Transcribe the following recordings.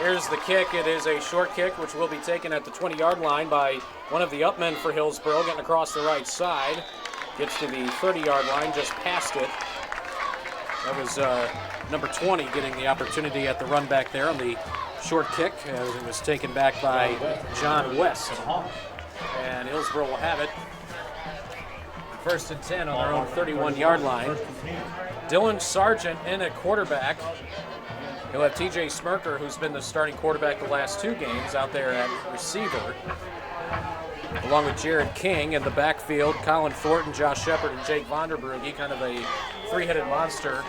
Here's the kick. It is a short kick, which will be taken at the 20-yard line by one of the upmen for Hillsboro, getting across the right side. Gets to the 30-yard line, just past it. That was number 20 getting the opportunity at the run back there on the short kick, as it was taken back by John West. And Hillsboro will have it. First and 10 on their own 31-yard line. Dylan Sargent in at quarterback. He'll have TJ Smirker, who's been the starting quarterback the last two games, out there at receiver. Along with Jared King in the backfield, Colin Thornton, Josh Shepard, and Jake Vonderbrugge, kind of a three-headed monster.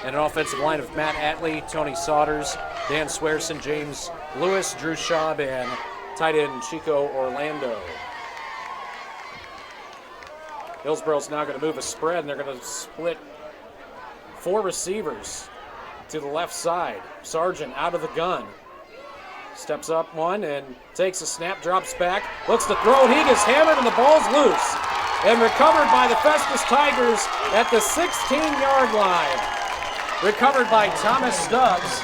And an offensive line of Matt Atley, Tony Saunders, Dan Swearson, James Lewis, Drew Schaub, and tight end Chico Orlando. Hillsboro's now going to move a spread, and they're going to split four receivers to the left side. Sargent out of the gun. Steps up one and takes a snap, drops back, looks to throw, and he gets hammered, and the ball's loose. And recovered by the Festus Tigers at the 16-yard line. Recovered by Thomas Stubbs.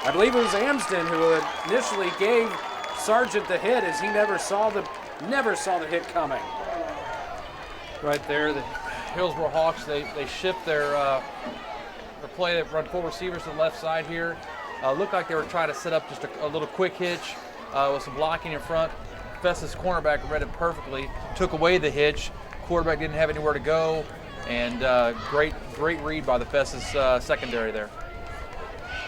I believe it was Amsden who initially gave Sargent the hit, as he never saw the hit coming. Right there, the Hillsboro Hawks, they shift their play. They run four receivers to the left side here. Looked like they were trying to set up just a little quick hitch with some blocking in front. Festus cornerback read it perfectly, took away the hitch. Quarterback didn't have anywhere to go, and great read by the Festus secondary there.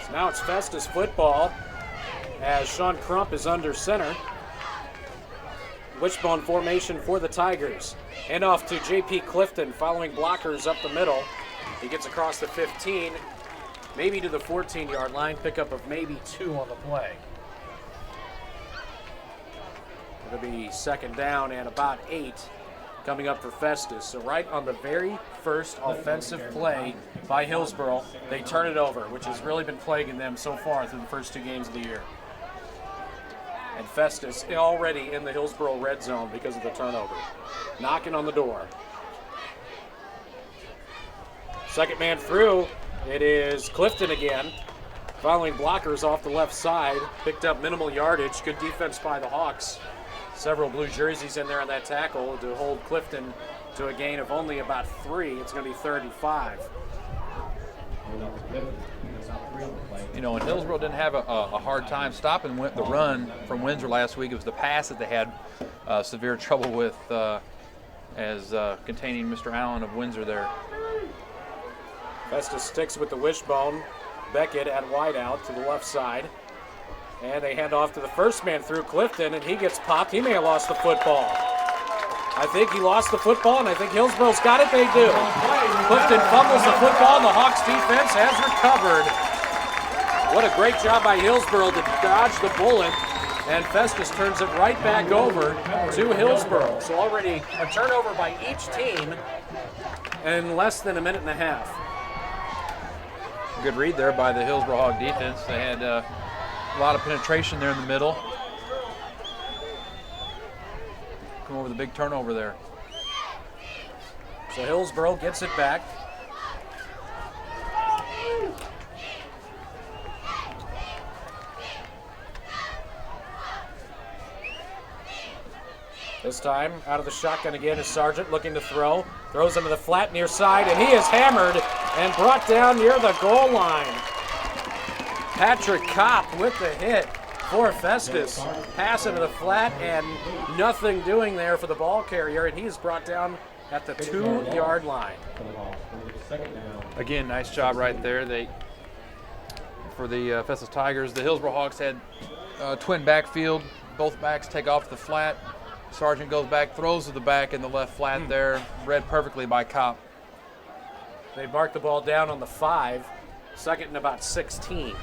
So now it's Festus football as Sean Crump is under center. Wishbone formation for the Tigers. Hand off to J.P. Clifton, following blockers up the middle. He gets across the 15, maybe to the 14-yard line, pickup of maybe 2 on the play. It'll be second down and about 8 coming up for Festus. So right on the very first offensive play by Hillsboro, they turn it over, which has really been plaguing them so far through the first 2 games of the year. And Festus already in the Hillsboro red zone because of the turnover. Knocking on the door. Second man through, it is Clifton again. Following blockers off the left side, picked up minimal yardage. Good defense by the Hawks. Several blue jerseys in there on that tackle to hold Clifton to a gain of only about 3. It's going to be 3rd and 5. You know, and Hillsboro didn't have a hard time stopping the run from Windsor last week. It was the pass that they had severe trouble with as containing Mr. Allen of Windsor there. Festus sticks with the wishbone. Beckett at wideout to the left side. And they hand off to the first man through, Clifton, and he gets popped. He may have lost the football. I think he lost the football, and I think Hillsboro's got it. They do. Clifton fumbles the football, and the Hawks defense has recovered. What a great job by Hillsboro to dodge the bullet, and Festus turns it right back over to Hillsboro. So already a turnover by each team in less than a minute and a half. Good read there by the Hillsboro Hawk defense. They had a lot of penetration there in the middle. Come over the big turnover there. So Hillsboro gets it back. This time, out of the shotgun again is Sargent looking to throw. Throws into the flat near side, and he is hammered and brought down near the goal line. Patrick Kopp with the hit for Festus. Pass into the flat, and nothing doing there for the ball carrier, and he is brought down at the 2-yard line. Again, nice job right there. For the Festus Tigers, the Hillsboro Hawks had twin backfield. Both backs take off the flat. Sargent goes back, throws to the back in the left flat there. Read perfectly by Kopp. They mark the ball down on the 5. Second and about 16.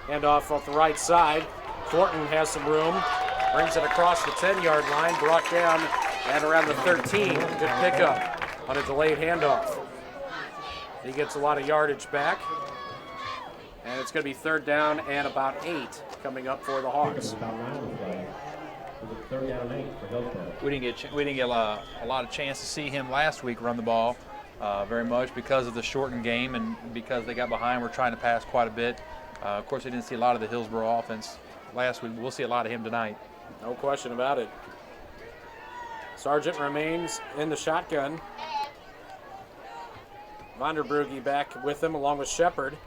Hand off the right side. Thornton has some room. Brings it across the 10-yard line. Brought down at around the 13. Good pickup on a delayed handoff. He gets a lot of yardage back. And it's going to be 3rd down and about 8 coming up for the Hawks. We didn't get a lot of chance to see him last week run the ball. very much because of the shortened game and because they got behind. We're trying to pass quite a bit. Of course, we didn't see a lot of the Hillsboro offense last week. We'll see a lot of him tonight. No question about it. Sargent remains in the shotgun. Vanderbrugge back with him along with Shepard.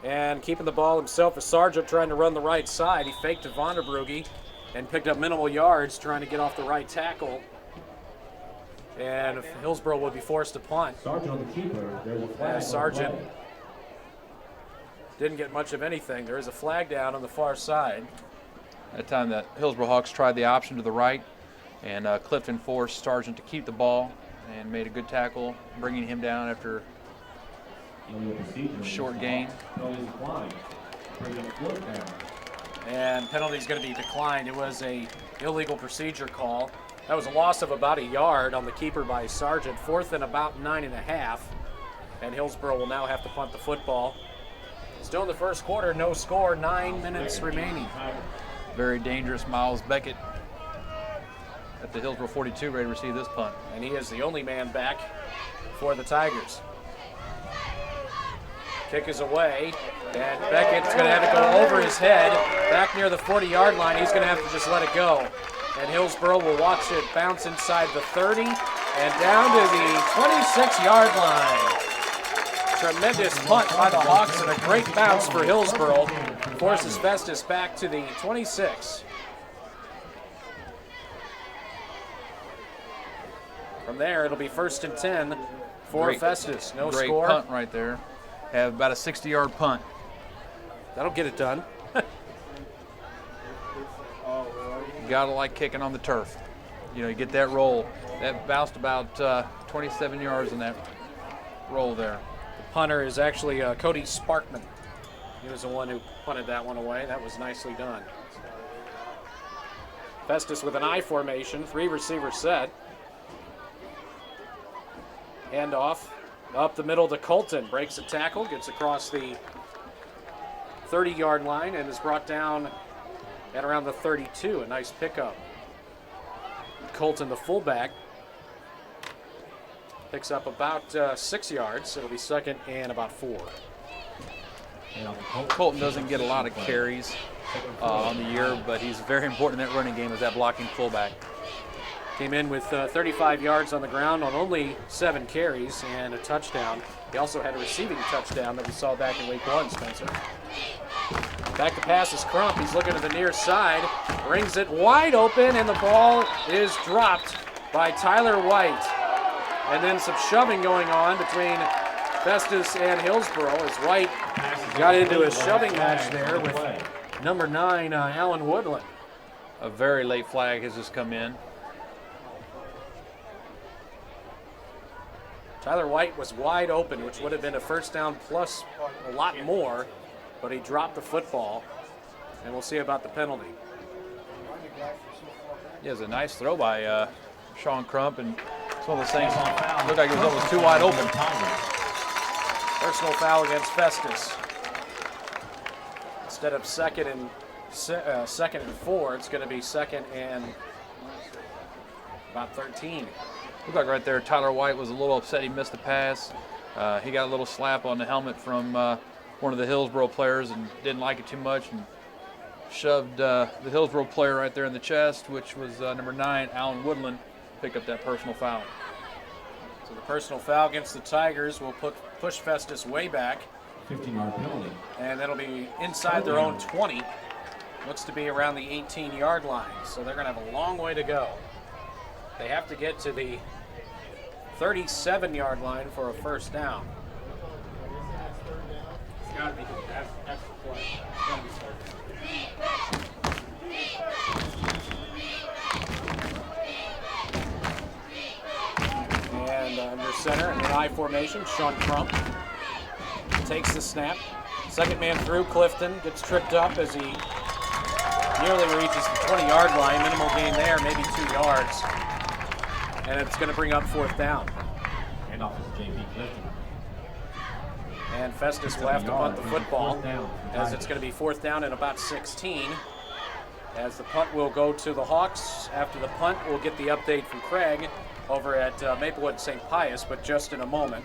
And keeping the ball himself is Sargent trying to run the right side. He faked to Vanderbrugge and picked up minimal yards trying to get off the right tackle. And Hillsboro will be forced to punt. Sargent on the keeper. There's a flag. Sargent didn't get much of anything. There is a flag down on the far side. That time the Hillsboro Hawks tried the option to the right, and Clifton forced Sargent to keep the ball and made a good tackle, bringing him down after a short gain. And penalty is going to be declined. It was a illegal procedure call. That was a loss of about a yard on the keeper by Sargent. 4th and about 9.5. And Hillsboro will now have to punt the football. Still in the first quarter, no score, 9 minutes remaining. Very dangerous Miles Beckett at the Hillsboro 42 ready to receive this punt. And he is the only man back for the Tigers. Kick is away, and Beckett's going to have it go over his head, back near the 40-yard line. He's going to have to just let it go. And Hillsboro will watch it bounce inside the 30 and down to the 26-yard line. Tremendous punt by the Hawks and a great bounce for Hillsboro. Forces Festus back to the 26. From there, it'll be 1st and 10 for Festus. No great score. Punt right there. Have about a 60-yard punt. That'll get it done. You gotta like kicking on the turf. You know, you get that roll. That bounced about 27 yards in that roll there. The punter is actually Cody Sparkman. He was the one who punted that one away. That was nicely done. Festus with an I formation, 3-receiver set. Handoff up the middle to Colton. Breaks a tackle, gets across the 30-yard line, and is brought down at around the 32. A nice pickup. Colton, the fullback, picks up about 6 yards. It'll be 2nd and about 4. Colton doesn't get a lot of carries on the year, but he's very important in that running game as that blocking fullback. Came in with 35 yards on the ground on only 7 carries and a touchdown. He also had a receiving touchdown that we saw back in week 1, Spencer. Back to pass is Crump. He's looking to the near side. Brings it wide open, and the ball is dropped by Tyler White. And then some shoving going on between Festus and Hillsboro as White got into a shoving match there with number 9, Alan Woodland. A very late flag has just come in. Tyler White was wide open, which would have been a 1st down plus a lot more, but he dropped the football, and we'll see about the penalty. Yeah, it was a nice throw by Sean Crump, and it's one of those things, looked like it was almost too wide open. Personal foul against Festus. Instead of 2nd and 4, it's going to be 2nd and about 13. Looked like right there Tyler White was a little upset he missed the pass. He got a little slap on the helmet from one of the Hillsboro players and didn't like it too much and shoved the Hillsboro player right there in the chest, which was number 9, Alan Woodland, pick up that personal foul. So the personal foul against the Tigers will push Festus way back. 15-yard penalty. And that'll be inside their own 20. Looks to be around the 18-yard line. So they're going to have a long way to go. They have to get to the 37-yard line for a 1st down. It's got to be. That's the play. It's got to be and under center in an I formation, Sean Crump takes the snap. 2nd man through, Clifton gets tripped up as he nearly reaches the 20-yard line. Minimal gain there, maybe 2 yards. And it's going to bring up 4th down. And off is J.P. Clifton. And Festus will have to punt the football as it's going to be 4th down and about 16. as the punt will go to the Hawks. After the punt, we'll get the update from Craig over at Maplewood St. Pius, but just in a moment.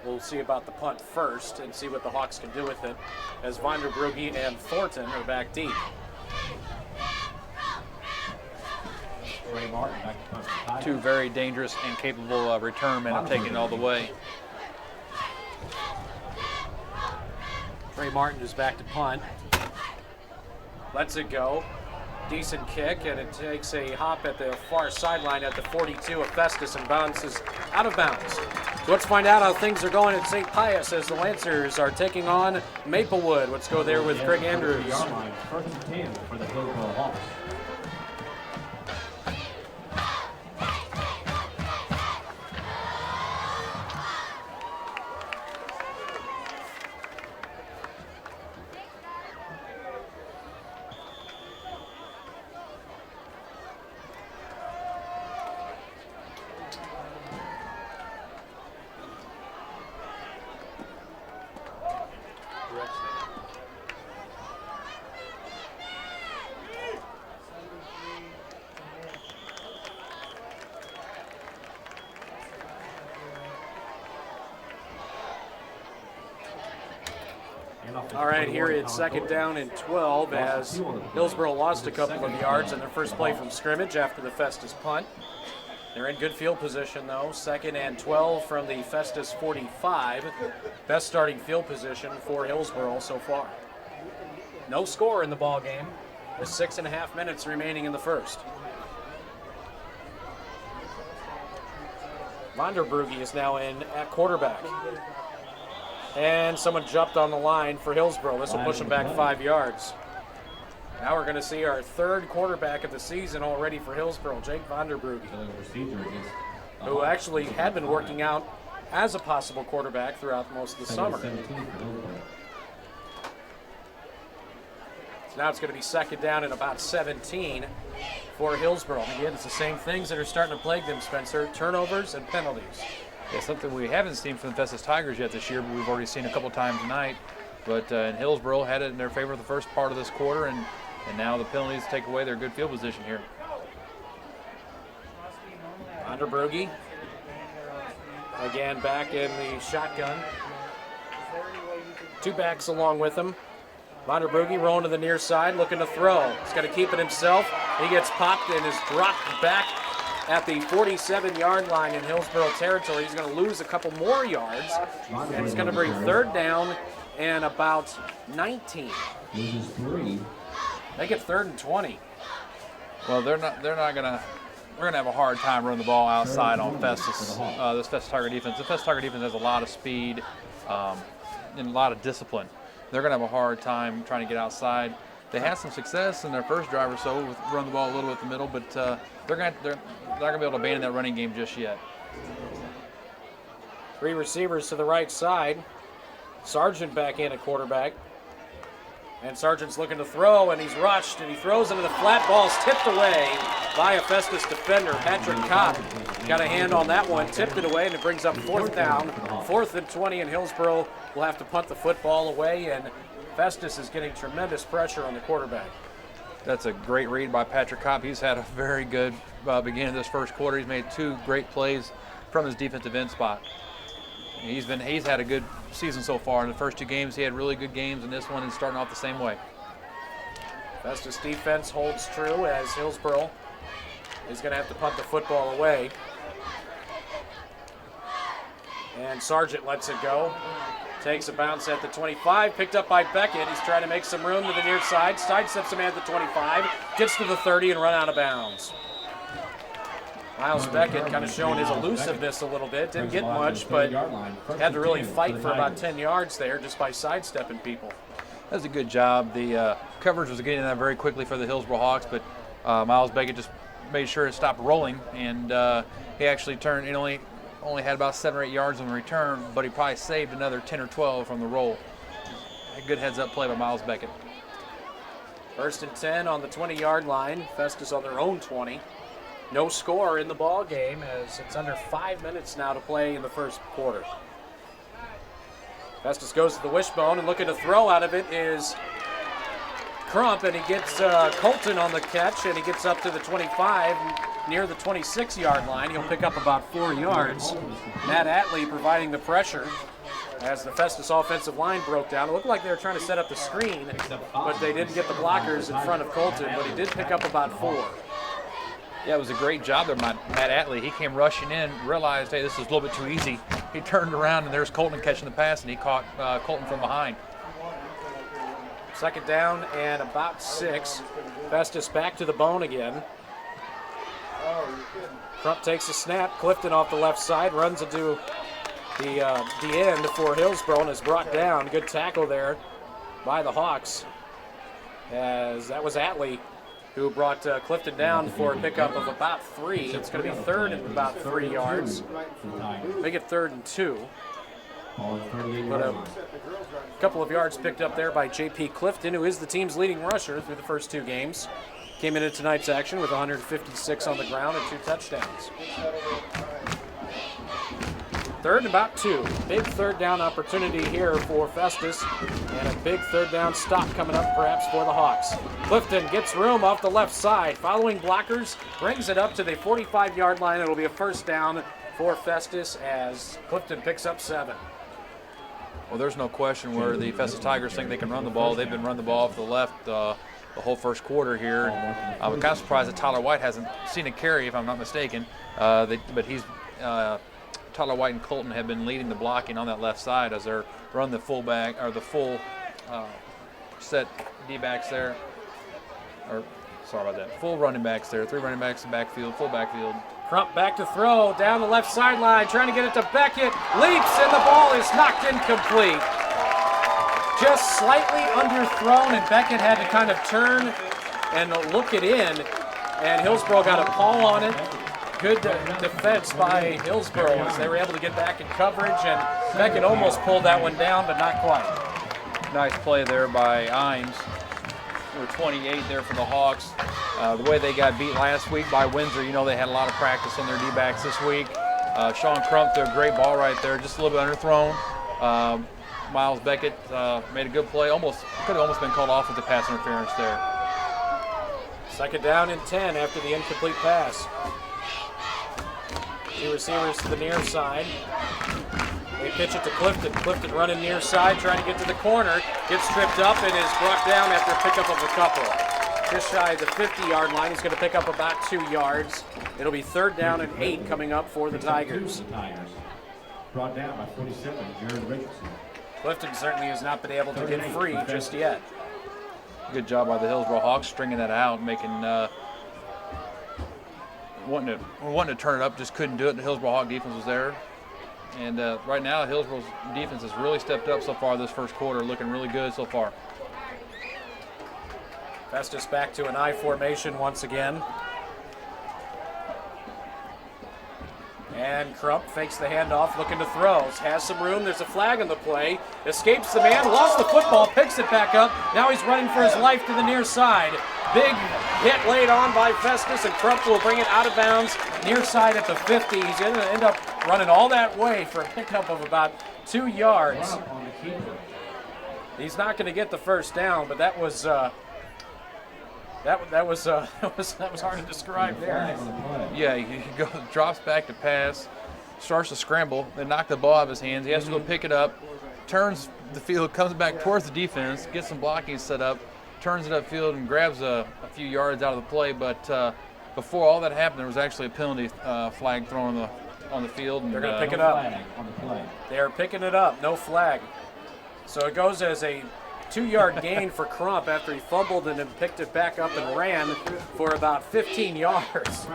We'll see about the punt first and see what the Hawks can do with it, as Vanderbrugge and Thornton are back deep. Ray Martin back to punt for Tigers. Two very dangerous and capable return men of taking it all the way. Trey Martin is back to punt. Lets it go. Decent kick, and it takes a hop at the far sideline at the 42 of Festus and bounces out of bounds. So let's find out how things are going at St. Pius as the Lancers are taking on Maplewood. Let's go there with Craig Andrews. First and 10 for the Hillsboro Hawks. All right, here it's second down and 12 as Hillsboro lost a couple of yards in their first play from scrimmage after the Festus punt. They're in good field position, though. Second and 12 from the Festus 45. Best starting field position for Hillsboro so far. No score in the ball game with 6.5 minutes remaining in the first. Vanderbrugge is now in at quarterback. And someone jumped on the line for Hillsboro. This will push them back 5 yards. Now we're going to see our third quarterback of the season already for Hillsboro, Jake Vanderbrugge, who actually had been working out as a possible quarterback throughout most of the summer. So now it's going to be second down and about 17 for Hillsboro. Again, it's the same things that are starting to plague them, Spencer. Turnovers and penalties. Yeah, something we haven't seen from the Festus Tigers yet this year, but we've already seen a couple times tonight. But in Hillsboro had it in their favor the first part of this quarter, and now the penalties take away their good field position here. Vanderbrugge again back in the shotgun. Two backs along with him. Vanderbrugge rolling to the near side, looking to throw. He's got to keep it himself. He gets popped and is dropped back at the 47-yard line in Hillsboro territory. He's going to lose a couple more yards, and it's going to bring third down and about 19. Loses 3. Make it third and 20. Well, they're not gonna. We're gonna have a hard time running the ball outside on Festus. This Festus Tiger defense. The Festus Tiger defense has a lot of speed and a lot of discipline. They're gonna have a hard time trying to get outside. They had some success in their first drive or so with running the ball a little bit in the middle, but they're not gonna be able to abandon that running game just yet. Three receivers to the right side. Sargent back in at quarterback. And Sargent's looking to throw, and he's rushed, and he throws into the flat. Ball's tipped away by a Festus defender. Patrick Kopp got a hand on that one, tipped it away, and it brings up fourth down. 4th and 20, and Hillsboro will have to punt the football away, and Festus is getting tremendous pressure on the quarterback. That's a great read by Patrick Kopp. He's had a very good beginning of this first quarter. He's made 2 great plays from his defensive end spot. He's had a good season so far. In the first 2 games, he had really good games, and this one is starting off the same way. Festus defense holds true as Hillsboro is going to have to punt the football away. And Sargent lets it go. Takes a bounce at the 25, picked up by Beckett. He's trying to make some room to the near side. Sidesteps him at the 25, gets to the 30 and run out of bounds. Miles Beckett kind of showing his elusiveness a little bit. Didn't get much, but had to really fight for about 10 yards there just by sidestepping people. That was a good job. The coverage was getting that very quickly for the Hillsboro Hawks, but Miles Beckett just made sure it stopped rolling, and he actually turned. He only had about 7 or 8 yards on the return, but he probably saved another 10 or 12 from the roll. A good heads-up play by Miles Beckett. 1st and 10 on the 20-yard line. Festus on their own 20. No score in the ball game as it's under 5 minutes now to play in the first quarter. Festus goes to the wishbone and looking to throw out of it is Crump, and he gets Colton on the catch, and he gets up to the 25, near the 26-yard line. He'll pick up about 4 yards. Matt Atley providing the pressure as the Festus offensive line broke down. It looked like they were trying to set up the screen, but they didn't get the blockers in front of Colton, but he did pick up about 4. Yeah, it was a great job there, Matt Atley. He came rushing in, realized, hey, this is a little bit too easy. He turned around, and there's Colton catching the pass, and he caught Colton from behind. Second down and about 6. Festus back to the bone again. Crump takes a snap. Clifton off the left side, runs into the end for Hillsboro and is brought down. Good tackle there by the Hawks, as that was Atley who brought Clifton down for a pickup of about 3. It's going to be third and about 3 yards. Make it 3rd and 2. But a couple of yards picked up there by J.P. Clifton, who is the team's leading rusher through the first 2 games. Came into tonight's action with 156 on the ground and 2 touchdowns. 3rd and about 2. Big third down opportunity here for Festus, and a big third down stop coming up perhaps for the Hawks. Clifton gets room off the left side. Following blockers, brings it up to the 45-yard line. It'll be a first down for Festus as Clifton picks up 7. Well, there's no question where the Festus Tigers think they can run the ball. They've been running the ball off the left the whole first quarter here. I'm kind of surprised that Tyler White hasn't seen a carry, if I'm not mistaken. But he's Tyler White and Colton have been leading the blocking on that left side as they're running the fullback or the full set D-backs there. Or sorry about that. Full running backs there. 3 running backs in backfield, full backfield. Crump back to throw, down the left sideline, trying to get it to Beckett. Leaps, and the ball is knocked incomplete. Just slightly underthrown, and Beckett had to kind of turn and look it in, and Hillsboro got a paw on it. Good defense by Hillsboro as they were able to get back in coverage, and Beckett almost pulled that one down, but not quite. Nice play there by Imes. Number 28 there for the Hawks. The way they got beat last week by Windsor, you know they had a lot of practice on their D-backs this week. Sean Crump threw a great ball right there, just a little bit underthrown. Miles Beckett made a good play. Could have almost been called off with the pass interference there. Second down and 10 after the incomplete pass. 2 receivers to the near side. They pitch it to Clifton. Clifton running near side, trying to get to the corner. Gets tripped up and is brought down after a pickup of a couple. Just shy of the 50-yard line. He's going to pick up about 2 yards. It'll be 3rd down and 8 coming up for the Tigers. Brought down by 47, Jared Richardson. Clifton certainly has not been able to get free just yet. Good job by the Hillsboro Hawks stringing that out, making wanting to turn it up, just couldn't do it. The Hillsboro Hawk defense was there. And right now, Hillsboro's defense has really stepped up so far this first quarter, looking really good so far. Festus back to an I formation once again. And Crump fakes the handoff, looking to throw. Has some room, there's a flag on the play. Escapes the man, lost the football, picks it back up. Now he's running for his life to the near side. Big hit laid on by Festus, and Crump will bring it out of bounds near side at the 50. He's going to end up running all that way for a pickup of about 2 yards. He's not going to get the first down, but that was that was hard to describe there. Yeah, he drops back to pass, starts to scramble, then knock the ball out of his hands. He has to go pick it up, turns the field, comes back towards the defense, gets some blocking set up, turns it upfield and grabs a few yards out of the play. But before all that happened, there was actually a penalty flag thrown on the field. And they're going to pick it up. They are picking it up, no flag. So it goes as a 2-yard gain for Crump after he fumbled and then picked it back up and ran for about 15 yards.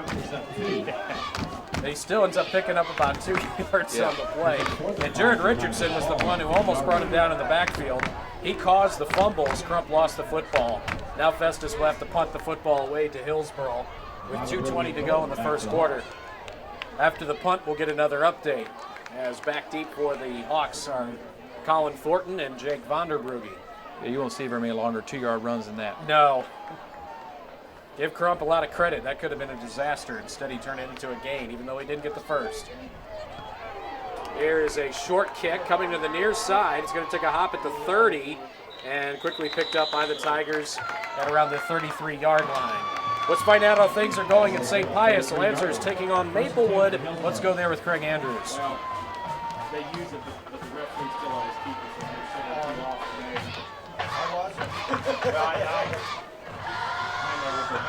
He still ends up picking up about 2 yards on the play. And Jared Richardson was the one who almost brought him down in the backfield. He caused the fumble as Crump lost the football. Now Festus will have to punt the football away to Hillsboro with 2:20 to go in the first quarter. After the punt, we'll get another update, as back deep for the Hawks are Colin Thornton and Jake Vonderbrugge. Yeah, you won't see very many longer 2-yard runs than that. No. Give Crump a lot of credit. That could have been a disaster. Instead, he turned it into a gain, even though he didn't get the first. Here is a short kick coming to the near side. It's going to take a hop at the 30 and quickly picked up by the Tigers at around the 33-yard line. Let's find out how things are going in St. Pius. The Lancers taking on Maplewood. Let's go there with Craig Andrews. Well, they use it, but the referee still always keeps it, so they're sending too often. How was it? Well, I know, but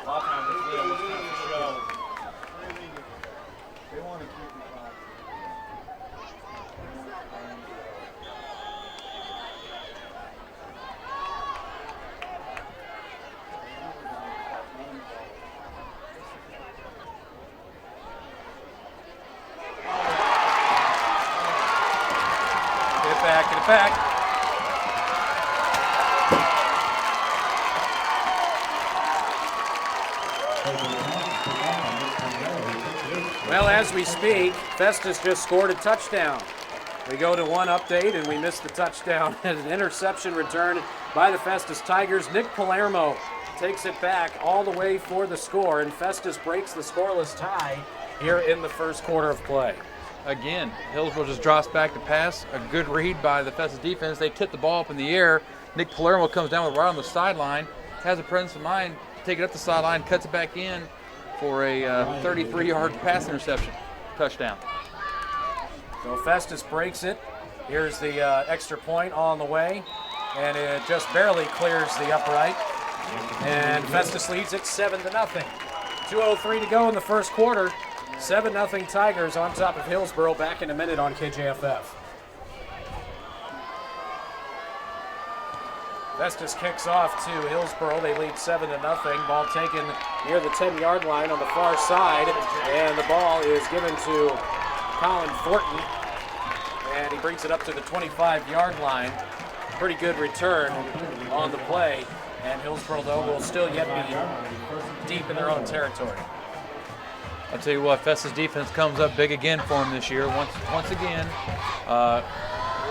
a lot of times it's little show. They want to keep it back. Get it back. Well, as we speak, Festus just scored a touchdown. We go to one update, and we missed the touchdown. An interception return by the Festus Tigers. Nick Palermo takes it back all the way for the score, and Festus breaks the scoreless tie here in the first quarter of play. Again, Hillsboro just drops back to pass. A good read by the Festus defense. They tip the ball up in the air. Nick Palermo comes down with right on the sideline, has a presence of mind, take it up the sideline, cuts it back in for a 33-yard pass interception. Touchdown. So Festus breaks it. Here's the extra point on the way, and it just barely clears the upright. And Festus leads it 7-0. 2:03 to go in the first quarter. 7-0 Tigers on top of Hillsboro. Back in a minute on KJFF. Festus kicks off to Hillsboro. They lead 7-0. Ball taken near the 10-yard line on the far side, and the ball is given to Colin Thornton, and he brings it up to the 25-yard line. Pretty good return on the play, and Hillsboro, though, will still yet be deep in their own territory. I'll tell you what, Festus defense comes up big again for him this year. Once again,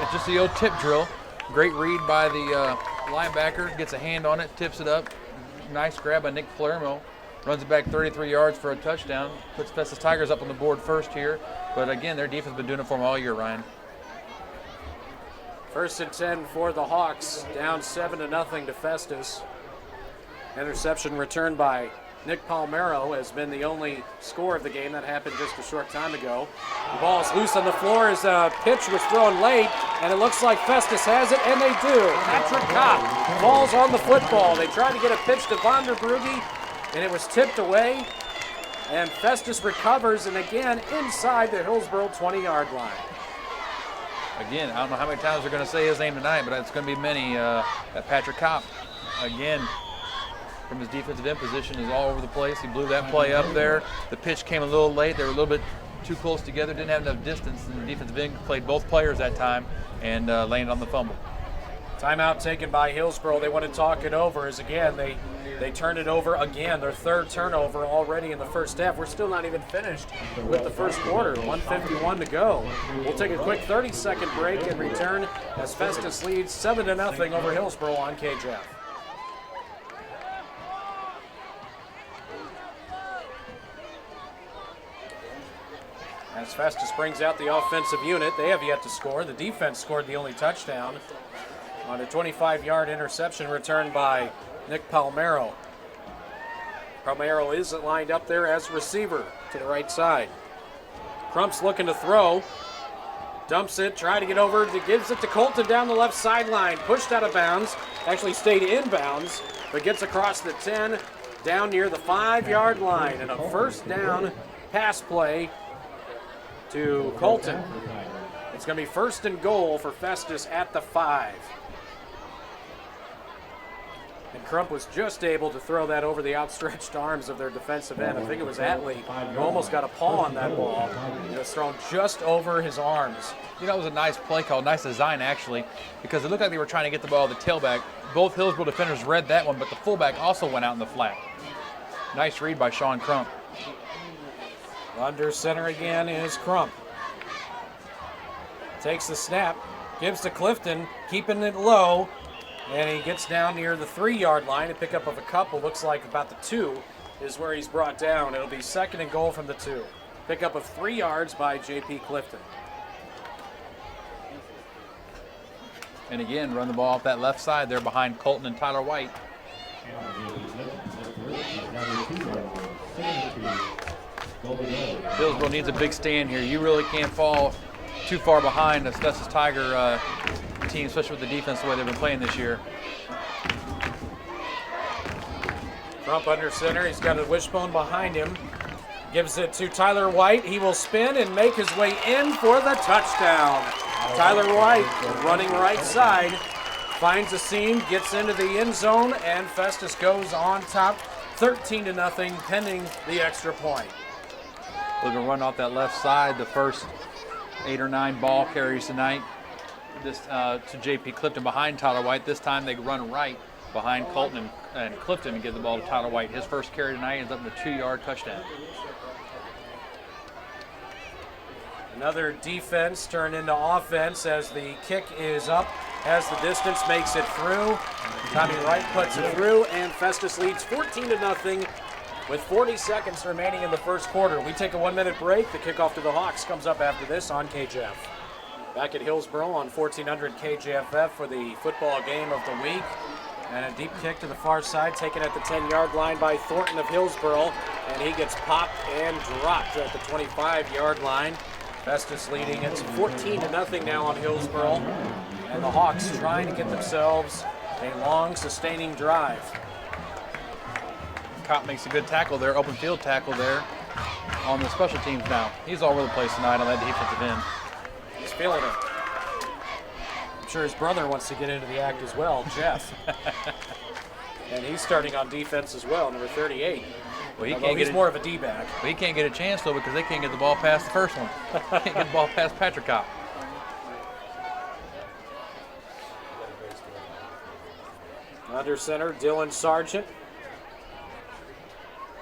it's just the old tip drill. Great read by the linebacker, gets a hand on it, tips it up. Nice grab by Nick Palermo. Runs it back 33 yards for a touchdown. Puts Festus Tigers up on the board first here. But again, their defense has been doing it for them all year, Ryan. 1st and 10 for the Hawks, down 7-0 to Festus. Interception returned by Nick Palmero has been the only score of the game. That happened just a short time ago. The ball's loose on the floor as a pitch was thrown late, and it looks like Festus has it, and they do. Patrick Kopp falls on the football. They tried to get a pitch to Von der Brugge, and it was tipped away, and Festus recovers, and again inside the Hillsboro 20-yard line. Again, I don't know how many times they're going to say his name tonight, but it's going to be many. Patrick Kopp, again, from his defensive end position, is all over the place. He blew that play up there. The pitch came a little late. They were a little bit too close together, didn't have enough distance, and the defensive end played both players that time and landed on the fumble. Timeout taken by Hillsboro. They want to talk it over as, again, they turn it over again. Their third turnover already in the first half. We're still not even finished with the first quarter. 1:51 to go. We'll take a quick 30-second break and return as Festus leads 7-0 over Hillsboro on KJFF. As Festus brings out the offensive unit, they have yet to score. The defense scored the only touchdown on a 25-yard interception returned by Nick Palmero. Palmero is lined up there as receiver to the right side. Crump's looking to throw. Dumps it, trying to get over, gives it to Colton down the left sideline. Pushed out of bounds, actually stayed in bounds, but gets across the 10, down near the 5-yard line. And a first down pass play to Colton. It's going to be 1st and goal for Festus at the 5. And Crump was just able to throw that over the outstretched arms of their defensive end. I think it was Atley who almost got a paw on that ball. It was thrown just over his arms. You know, it was a nice play call, nice design actually, because it looked like they were trying to get the ball to the tailback. Both Hillsboro defenders read that one, but the fullback also went out in the flat. Nice read by Sean Crump. Under center again is Crump. Takes the snap, gives to Clifton, keeping it low, and he gets down near the 3-yard line. A pickup of a couple, looks like about the 2 is where he's brought down. It'll be 2nd and goal from the 2. Pickup of 3 yards by J.P. Clifton. And again, run the ball off that left side there behind Colton and Tyler White. Hillsboro needs a big stand here. You really can't fall too far behind the Festus Tiger team, especially with the defense the way they've been playing this year. Trump under center. He's got a wishbone behind him. Gives it to Tyler White. He will spin and make his way in for the touchdown. Tyler White running right side. Finds a seam, gets into the end zone, and Festus goes on top 13-0 pending the extra point. We're going to run off that left side. The first 8 or 9 ball carries tonight this to J.P. Clifton behind Tyler White. This time they run right behind Colton and Clifton and give the ball to Tyler White. His first carry tonight ends up in a 2-yard touchdown. Another defense turned into offense as the kick is up, as the distance makes it through. Tommy Wright puts it through, and Festus leads 14-0 with 40 seconds remaining in the first quarter. We take a 1-minute break. The kickoff to the Hawks comes up after this on KJF. Back at Hillsboro on 1400 KJFF for the football game of the week. And a deep kick to the far side, taken at the 10-yard line by Thornton of Hillsboro, and he gets popped and dropped at the 25-yard line. Festus leading. It's 14-0 now on Hillsboro, and the Hawks trying to get themselves a long, sustaining drive. Kopp makes a good tackle there, open field tackle there on the special teams now. He's all over the place tonight on that defensive end. He's feeling it. I'm sure his brother wants to get into the act as well, Jeff. And he's starting on defense as well, number 38. Well, he's more of a D-back. Well, he can't get a chance, though, because they can't get the ball past the first one. Can't get the ball past Patrick Kopp. Under center, Dylan Sargent.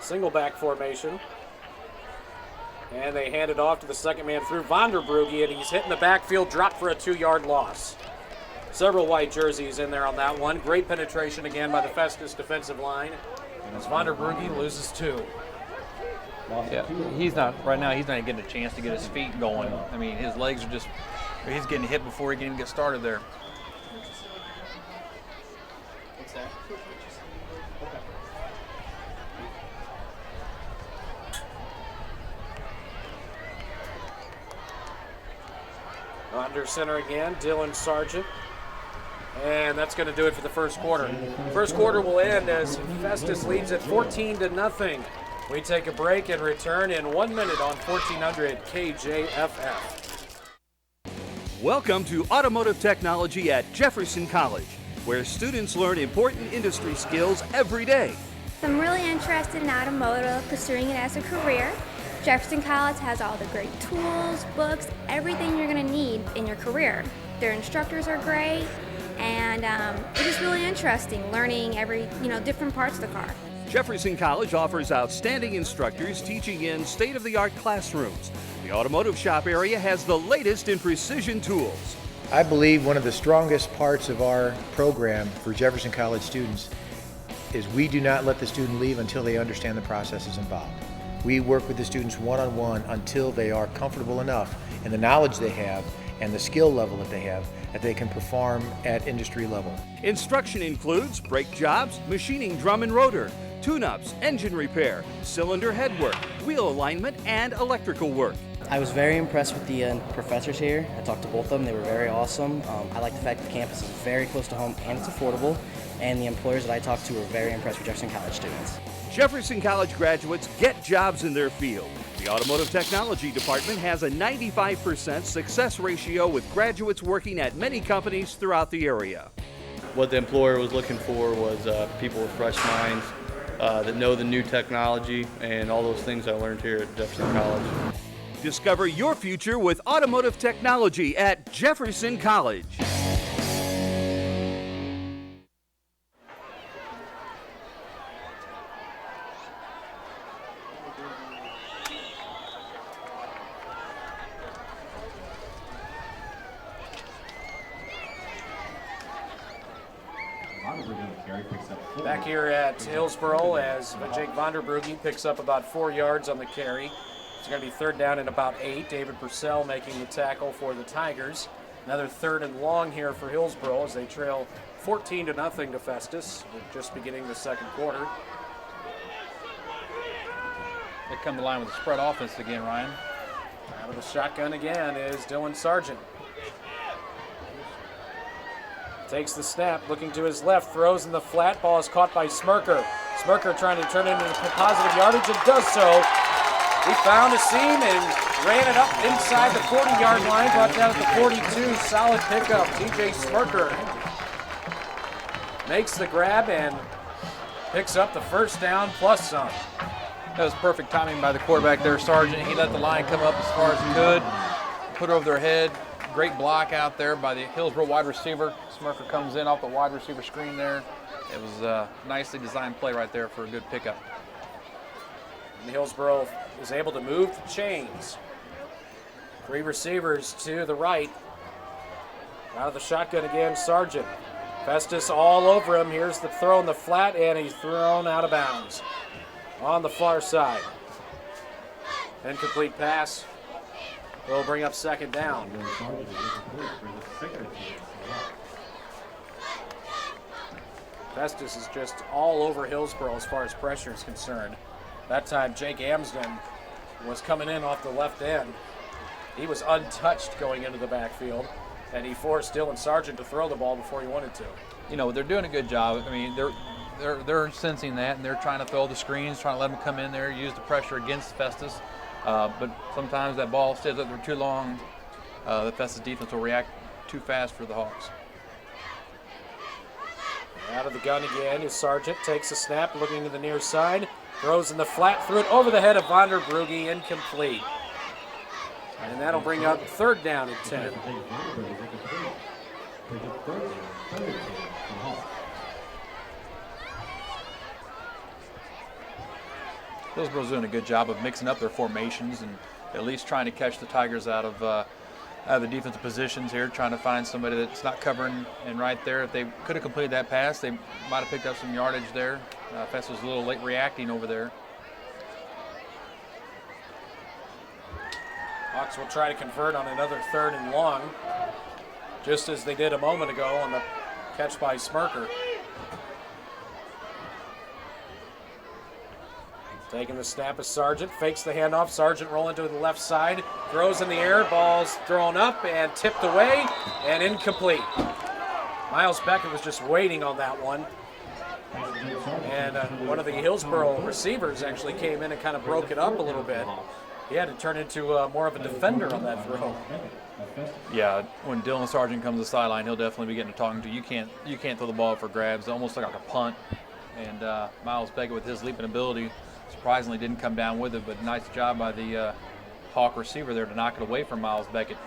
Single back formation. And they hand it off to the second man through Vonderbrugge, and he's hitting the backfield, dropped for a 2-yard loss. Several white jerseys in there on that one. Great penetration again by the Festus defensive line. As Vonderbrugge loses 2. Yeah, he's not even getting a chance to get his feet going. I mean, his legs are just, he's getting hit before he can even get started there. What's that? Under center again, Dylan Sargent. And that's going to do it for the first quarter. First quarter will end as Festus leads at 14-0. We take a break and return in 1 minute on 1400 KJFF. Welcome to Automotive Technology at Jefferson College, where students learn important industry skills every day. I'm really interested in automotive, pursuing it as a career. Jefferson College has all the great tools, books, everything you're going to need in your career. Their instructors are great. And it is really interesting learning different parts of the car. Jefferson College offers outstanding instructors teaching in state-of-the-art classrooms. The automotive shop area has the latest in precision tools. I believe one of the strongest parts of our program for Jefferson College students is we do not let the student leave until they understand the processes involved. We work with the students one-on-one until they are comfortable enough in the knowledge they have and the skill level that they have that they can perform at industry level. Instruction includes brake jobs, machining drum and rotor, tune-ups, engine repair, cylinder head work, wheel alignment, and electrical work. I was very impressed with the professors here. I talked to both of them. They were very awesome. I like the fact that the campus is very close to home and it's affordable. And the employers that I talked to were very impressed with Jefferson College students. Jefferson College graduates get jobs in their field. The Automotive Technology Department has a 95% success ratio with graduates working at many companies throughout the area. What the employer was looking for was people with fresh minds that know the new technology and all those things I learned here at Jefferson College. Discover your future with automotive technology at Jefferson College. Back here at Hillsboro as Jake Vonderbrugge picks up about 4 yards on the carry. It's going to be third down and about 8. David Purcell making the tackle for the Tigers. Another 3rd and long here for Hillsboro as they trail 14-0 to Festus. We're just beginning the second quarter. They come to line with a spread offense again, Ryan. Out of the shotgun again is Dylan Sargent. Takes the snap, looking to his left, throws in the flat. Ball is caught by Smirker. Smirker trying to turn it into positive yardage and does so. He found a seam and ran it up inside the 40-yard line, brought down at the 42. Solid pickup. TJ Smirker makes the grab and picks up the first down plus some. That was perfect timing by the quarterback there, Sargent. He let the line come up as far as he could, put it over their head. Great block out there by the Hillsboro wide receiver. Smirker comes in off the wide receiver screen there. It was a nicely designed play right there for a good pickup. And Hillsboro is able to move the chains. 3 receivers to the right. Out of the shotgun again, Sargent. Festus all over him. Here's the throw in the flat, and he's thrown out of bounds on the far side. Incomplete pass will bring up second down. Festus is just all over Hillsboro as far as pressure is concerned. That time Jake Amsden was coming in off the left end. He was untouched going into the backfield, and he forced Dylan Sargent to throw the ball before he wanted to. You know, they're doing a good job. I mean, they're sensing that, and they're trying to throw the screens, trying to let them come in there, use the pressure against Festus. But sometimes that ball stays up there too long. The Festus defense will react too fast for the Hawks. Out of the gun again is Sargent. Takes a snap, looking to the near side. Throws in the flat, threw it over the head of Von der Brugge, incomplete. And that'll bring up 3rd down at 10. Hillsboro's doing a good job of mixing up their formations and at least trying to catch the Tigers out of the defensive positions here, trying to find somebody that's not covering. And right there, if they could have completed that pass, they might have picked up some yardage there. Festus was a little late reacting over there. Hawks will try to convert on another 3rd and long, just as they did a moment ago on the catch by Smirker. Taking the snap is Sargent, fakes the handoff. Sargent rolling to the left side, throws in the air, ball's thrown up and tipped away and incomplete. Miles Beckett was just waiting on that one. And one of the Hillsboro receivers actually came in and kind of broke it up a little bit. He had to turn into more of a defender on that throw. Yeah, when Dylan Sargent comes to the sideline, he'll definitely be getting a talking to. You can't throw the ball for grabs, almost like a punt. And Miles Beckett, with his leaping ability, surprisingly didn't come down with it, but nice job by the Hawk receiver there to knock it away from Miles Beckett.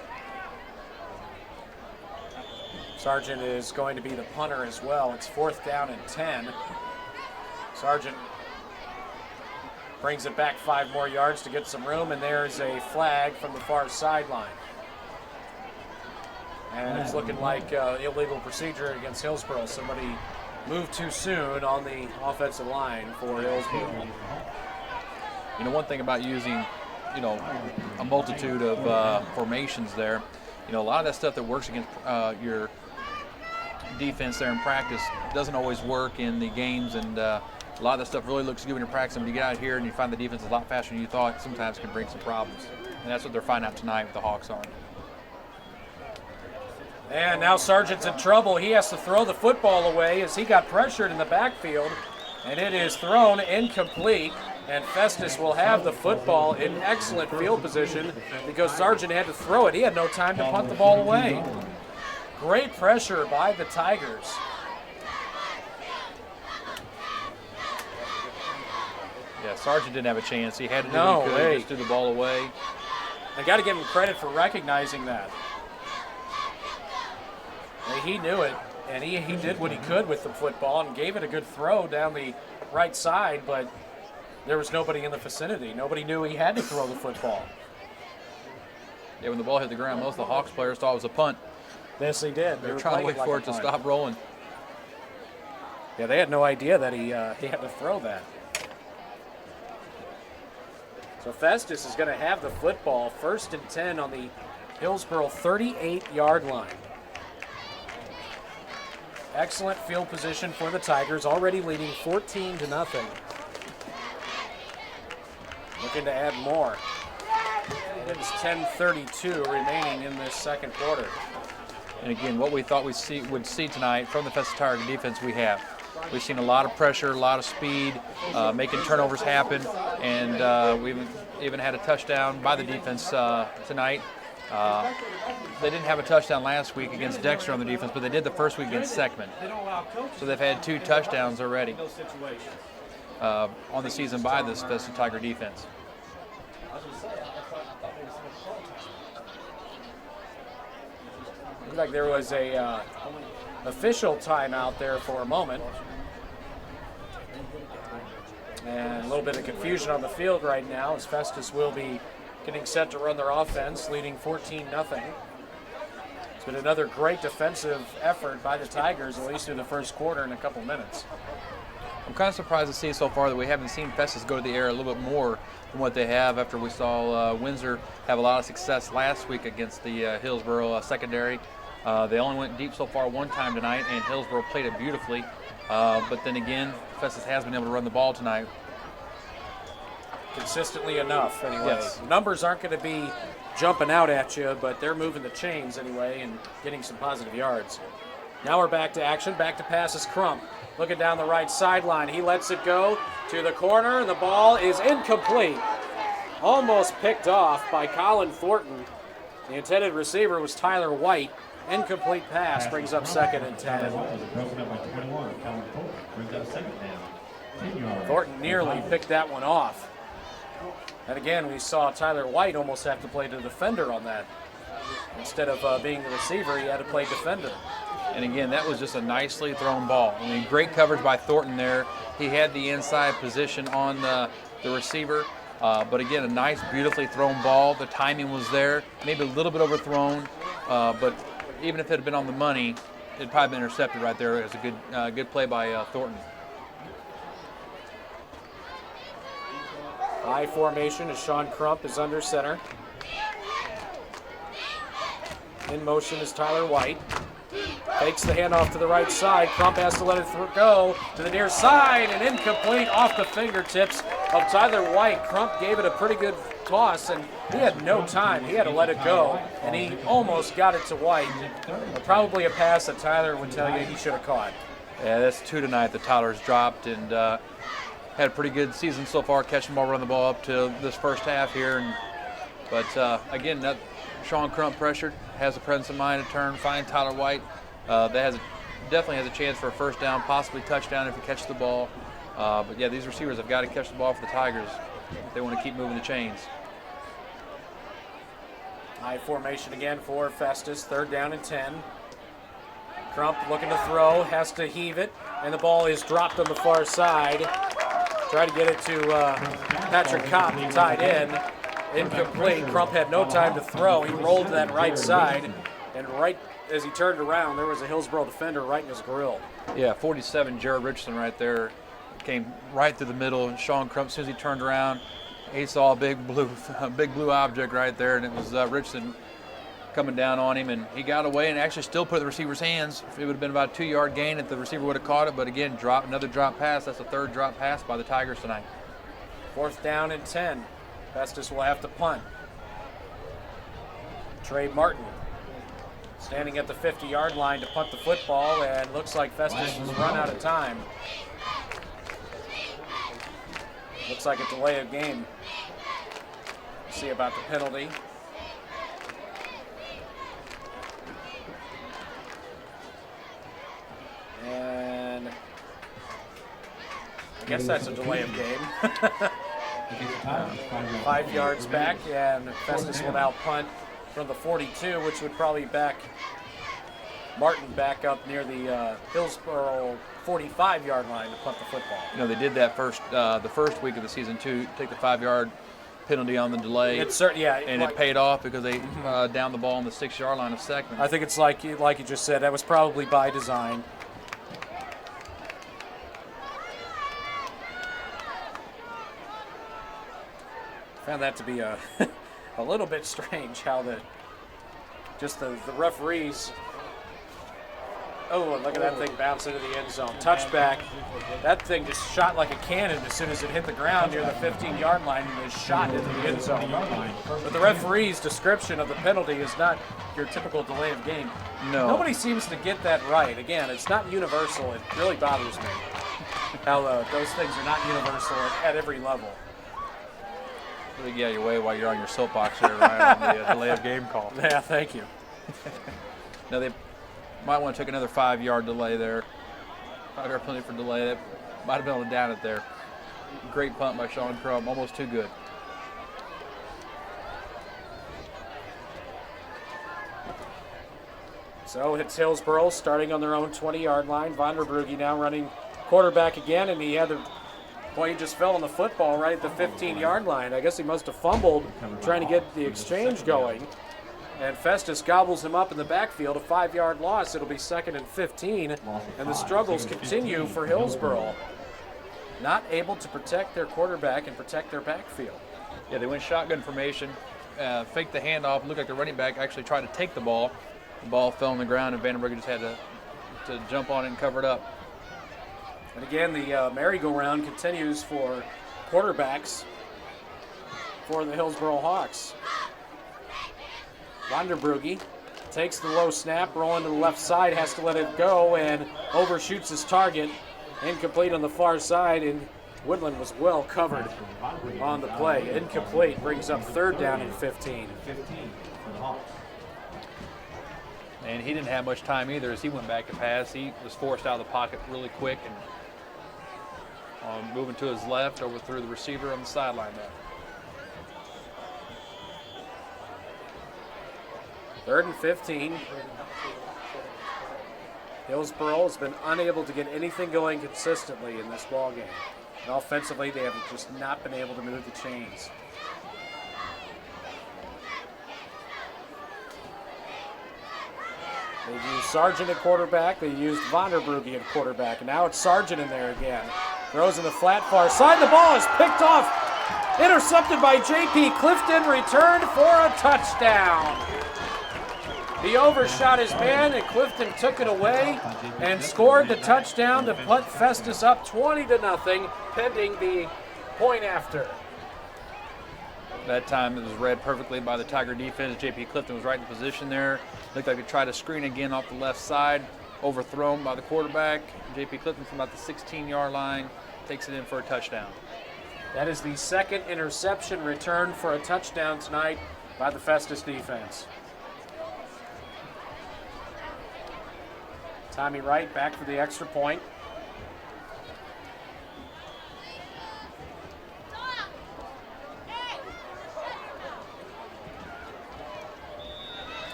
Sargent is going to be the punter as well. It's 4th down and 10. Sargent brings it back 5 more yards to get some room, and there's a flag from the far sideline. And it's looking like illegal procedure against Hillsboro. Somebody moved too soon on the offensive line for Hillsboro. You know, one thing about using, a multitude of formations there, a lot of that stuff that works against your defense there in practice doesn't always work in the games, and a lot of that stuff really looks good when you're practicing. When you get out here and you find the defense is a lot faster than you thought, sometimes can bring some problems. And that's what they're finding out tonight with the Hawks on. And now Sargent's in trouble. He has to throw the football away as he got pressured in the backfield, and it is thrown incomplete. And Festus will have the football in excellent field position because Sargent had to throw it. He had no time to punt the ball away. Great pressure by the Tigers. Yeah, Sargent didn't have a chance. He had to do what he could, just threw the ball away. I got to give him credit for recognizing that. He knew it, and he did what he could with the football and gave it a good throw down the right side, but there was nobody in the vicinity. Nobody knew he had to throw the football. Yeah, when the ball hit the ground, most of the Hawks players thought it was a punt. Yes, they did. They were trying to wait for it to stop rolling. Yeah, they had no idea that he had to throw that. So Festus is going to have the football, 1st and 10 on the Hillsboro 38-yard line. Excellent field position for the Tigers, already leading 14-0. Looking to add more. It is 10:32 remaining in this second quarter. And again, what we thought we would see tonight from the Festus Tiger defense, we have. We've seen a lot of pressure, a lot of speed, making turnovers happen, and we even had a touchdown by the defense tonight. They didn't have a touchdown last week against Dexter on the defense, but they did the first week against Seckman. So they've had 2 touchdowns already on the season by this Festus Tiger defense. Looked like there was a official timeout there for a moment. And a little bit of confusion on the field right now as Festus will be getting set to run their offense, leading 14-0. It's been another great defensive effort by the Tigers, at least through the first quarter in a couple minutes. I'm kind of surprised to see so far that we haven't seen Festus go to the air a little bit more than what they have after we saw Windsor have a lot of success last week against the Hillsboro secondary. They only went deep so far one time tonight, and Hillsboro played it beautifully. But then again, Festus has been able to run the ball tonight. Consistently enough, anyway. Yes. Numbers aren't going to be jumping out at you, but they're moving the chains anyway and getting some positive yards. Now we're back to action. Back to pass is Crump. Looking down the right sideline. He lets it go to the corner. The ball is incomplete. Almost picked off by Colin Thornton. The intended receiver was Tyler White. Incomplete pass brings up 2nd and 10. Thornton nearly picked that one off. And again, we saw Tyler White almost have to play the defender on that. Instead of being the receiver, he had to play defender. And again, that was just a nicely thrown ball. I mean, great coverage by Thornton there. He had the inside position on the receiver. But again, a nice, beautifully thrown ball. The timing was there. Maybe a little bit overthrown. But even if it had been on the money, it'd probably been intercepted right there. It was a good play by Thornton. High formation as Sean Crump is under center. In motion is Tyler White. Takes the handoff to the right side. Crump has to let it go to the near side and incomplete off the fingertips of Tyler White. Crump gave it a pretty good toss and he had no time. He had to let it go and he almost got it to White. Probably a pass that Tyler would tell you he should have caught. Yeah, that's 2 tonight that Tyler's dropped and had a pretty good season so far, catching the ball, running the ball up to this first half here. But again, Sean Crump pressured, has the presence of mind to turn, find Tyler White. That definitely has a chance for a first down, possibly touchdown if he catches the ball. But yeah, these receivers have got to catch the ball for the Tigers if they want to keep moving the chains. High formation again for Festus, 3rd down and 10. Crump looking to throw, has to heave it, and the ball is dropped on the far side. Try to get it to Patrick Kopp, tied in. Incomplete. Crump had no time to throw. He rolled to that right side, and right as he turned around, there was a Hillsboro defender right in his grill. Yeah, 47, Jared Richardson right there. Came right through the middle, and Sean Crump, as soon as he turned around, he saw a big blue object right there, and it was Richardson coming down on him, and he got away and actually still put it in the receiver's hands. It would have been about a 2-yard gain if the receiver would have caught it, but again, another drop pass. That's the 3rd drop pass by the Tigers tonight. 4th down and 10. Festus will have to punt. Trey Martin standing at the 50-yard line to punt the football, and looks like Festus has run out of time. Looks like a delay of game. See about the penalty. And I guess that's a delay of game. 5 yards back, and Festus will now punt from the 42, which would probably back Martin back up near the Hillsboro 45-yard line to punt the football. You know, they did that the first week of the season too, take the 5-yard penalty on the delay. It paid off because they downed the ball on the 6-yard line of Seckman. I think it's like you just said, that was probably by design. Found that to be a little bit strange how the just the referees. Oh, and look at that thing bounce into the end zone. Touchback. That thing just shot like a cannon as soon as it hit the ground near the 15-yard line and was shot into the end zone. But the referee's description of the penalty is not your typical delay of game. No. Nobody seems to get that right. Again, it's not universal. It really bothers me how those things are not universal at every level. Really get out of your way while you're on your soapbox here, Ryan, on the delay of game call. Yeah, thank you. Now they might want to take another 5-yard delay there. 5-yard penalty for delay. That might have been able to down it there. Great punt by Sean Crum. Almost too good. So it's Hillsboro starting on their own 20-yard line. Vanderbrugge now running quarterback again, and he just fell on the football right at the 15-yard line. I guess he must have fumbled trying to get the exchange going. And Festus gobbles him up in the backfield, a 5-yard loss. It'll be 2nd and 15, and the struggles continue for Hillsboro. Not able to protect their quarterback and protect their backfield. Yeah, they went shotgun formation, faked the handoff, looked like the running back actually tried to take the ball. The ball fell on the ground, and Vandenberg just had to jump on it and cover it up. And again, the merry-go-round continues for quarterbacks for the Hillsboro Hawks. Vanderbrugge takes the low snap, rolling to the left side, has to let it go, and overshoots his target. Incomplete on the far side, and Woodland was well covered on the play. Incomplete brings up 3rd down and 15. And he didn't have much time either as he went back to pass. He was forced out of the pocket really quick and moving to his left, overthrew the receiver on the sideline there. 3rd and 15. Hillsboro has been unable to get anything going consistently in this ball game. And offensively, they have just not been able to move the chains. They used Sargent at quarterback. They used Vanderbrugge at quarterback. And now it's Sargent in there again. Throws in the flat far side. The ball is picked off. Intercepted by J.P. Clifton. Returned for a touchdown. He overshot his man, and Clifton took it away and scored the touchdown to put Festus up 20-0, pending the point after. That time it was read perfectly by the Tiger defense. J.P. Clifton was right in position there. Looked like he tried to screen again off the left side. Overthrown by the quarterback. J.P. Clifton from about the 16-yard line takes it in for a touchdown. That is the 2nd interception returned for a touchdown tonight by the Festus defense. Tommy Wright back for the extra point.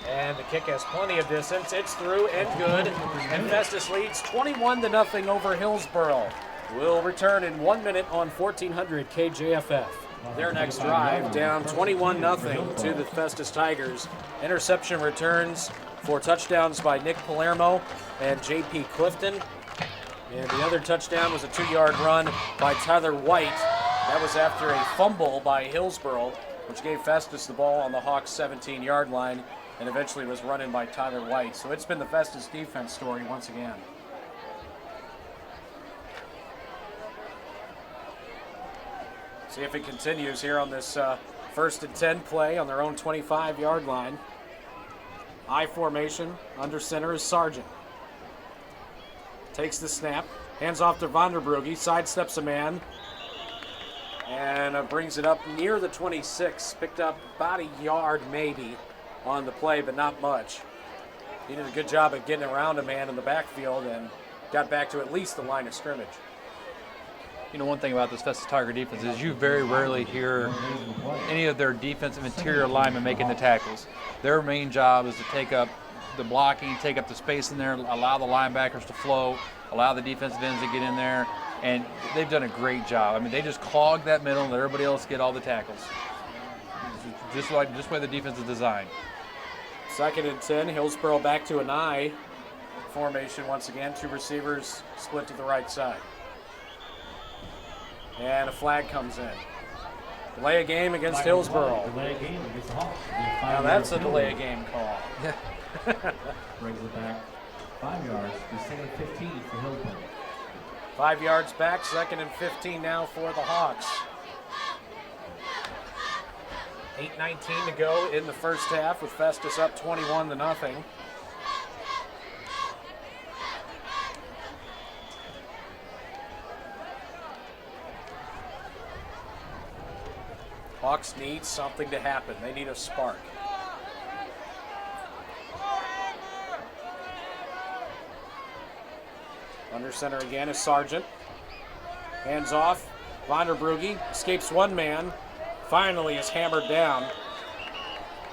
And the kick has plenty of distance. It's through and good. And Festus leads 21-0 over Hillsboro. We'll return in 1 minute on 1400 KJFF. Their next drive down 21-0 to the Festus Tigers. Interception returns for touchdowns by Nick Palermo and J.P. Clifton. And the other touchdown was a 2-yard run by Tyler White. That was after a fumble by Hillsboro, which gave Festus the ball on the Hawks' 17-yard line and eventually was run in by Tyler White. So it's been the Festus defense story once again. See if it continues here on this 1st and 10 play on their own 25-yard line. I formation, under center is Sargent. Takes the snap, hands off to Vanderbrugge, sidesteps a man, and brings it up near the 26. Picked up about a yard maybe on the play, but not much. He did a good job of getting around a man in the backfield and got back to at least the line of scrimmage. You know, one thing about this Festus Tiger defense is you very rarely hear any of their defensive interior linemen making the tackles. Their main job is to take up the blocking, take up the space in there, allow the linebackers to flow, allow the defensive ends to get in there, and they've done a great job. I mean, they just clog that middle and let everybody else get all the tackles. Just the way the defense is designed. 2nd and 10, Hillsboro back to an I formation once again. 2 receivers split to the right side. And a flag comes in. Delay a game against Hillsboro. Delay a game against the Hawks. Now that's a delay a game call. Brings it back 5 yards. The second 15 for Hillsboro. 5 yards back, 2nd and 15 now for the Hawks. 8:19 to go in the first half with Festus up 21-0. Hawks need something to happen. They need a spark. Under center again is Sargent. Hands off. Vonderbrugge escapes one man. Finally is hammered down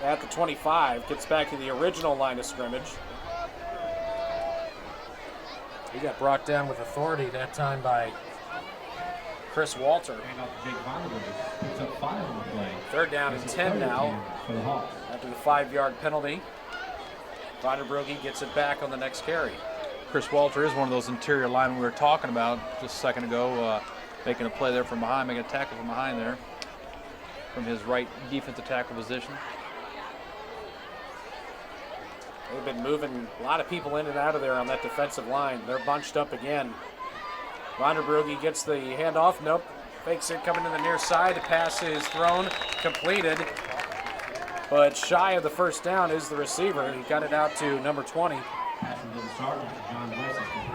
at the 25. Gets back to the original line of scrimmage. He got brought down with authority that time by Chris Walter. And off the big Vonderbrugge. Picks up 5 on the play. 3rd down and 10 now for the Hawks. after the 5-yard penalty. Vonderbrugge gets it back on the next carry. Chris Walter is one of those interior linemen we were talking about just a second ago, making a play there from behind, making a tackle from behind there, from his right defensive tackle position. They've been moving a lot of people in and out of there on that defensive line. They're bunched up again. Vonderbrugge gets the handoff. Nope. Fakes it coming to the near side. The pass is thrown, completed. But shy of the first down is the receiver. He got it out to number 20.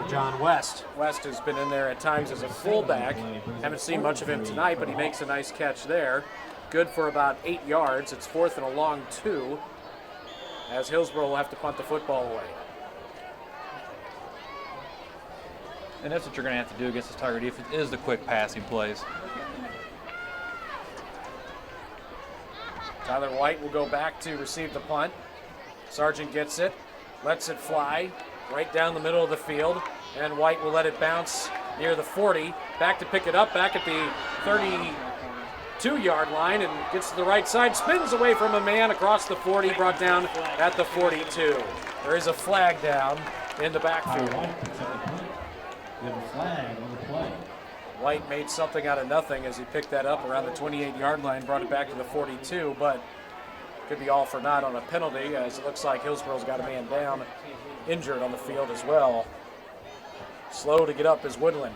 John West. West has been in there at times as a fullback. Haven't seen much of him tonight, but he makes a nice catch there. Good for about 8 yards. It's 4th and a long 2, as Hillsboro will have to punt the football away. And that's what you're going to have to do against this Tiger defense, is the quick passing plays. Tyler White will go back to receive the punt. Sargent gets it, lets it fly right down the middle of the field, and White will let it bounce near the 40. Back to pick it up, back at the 32-yard line, and gets to the right side, spins away from a man across the 40, brought down at the 42. There is a flag down in the backfield. We have a flag on the play. White made something out of nothing as he picked that up around the 28-yard line, brought it back to the 42, but could be all for naught on a penalty, as it looks like Hillsboro's got a man down, injured on the field as well. Slow to get up is Woodland.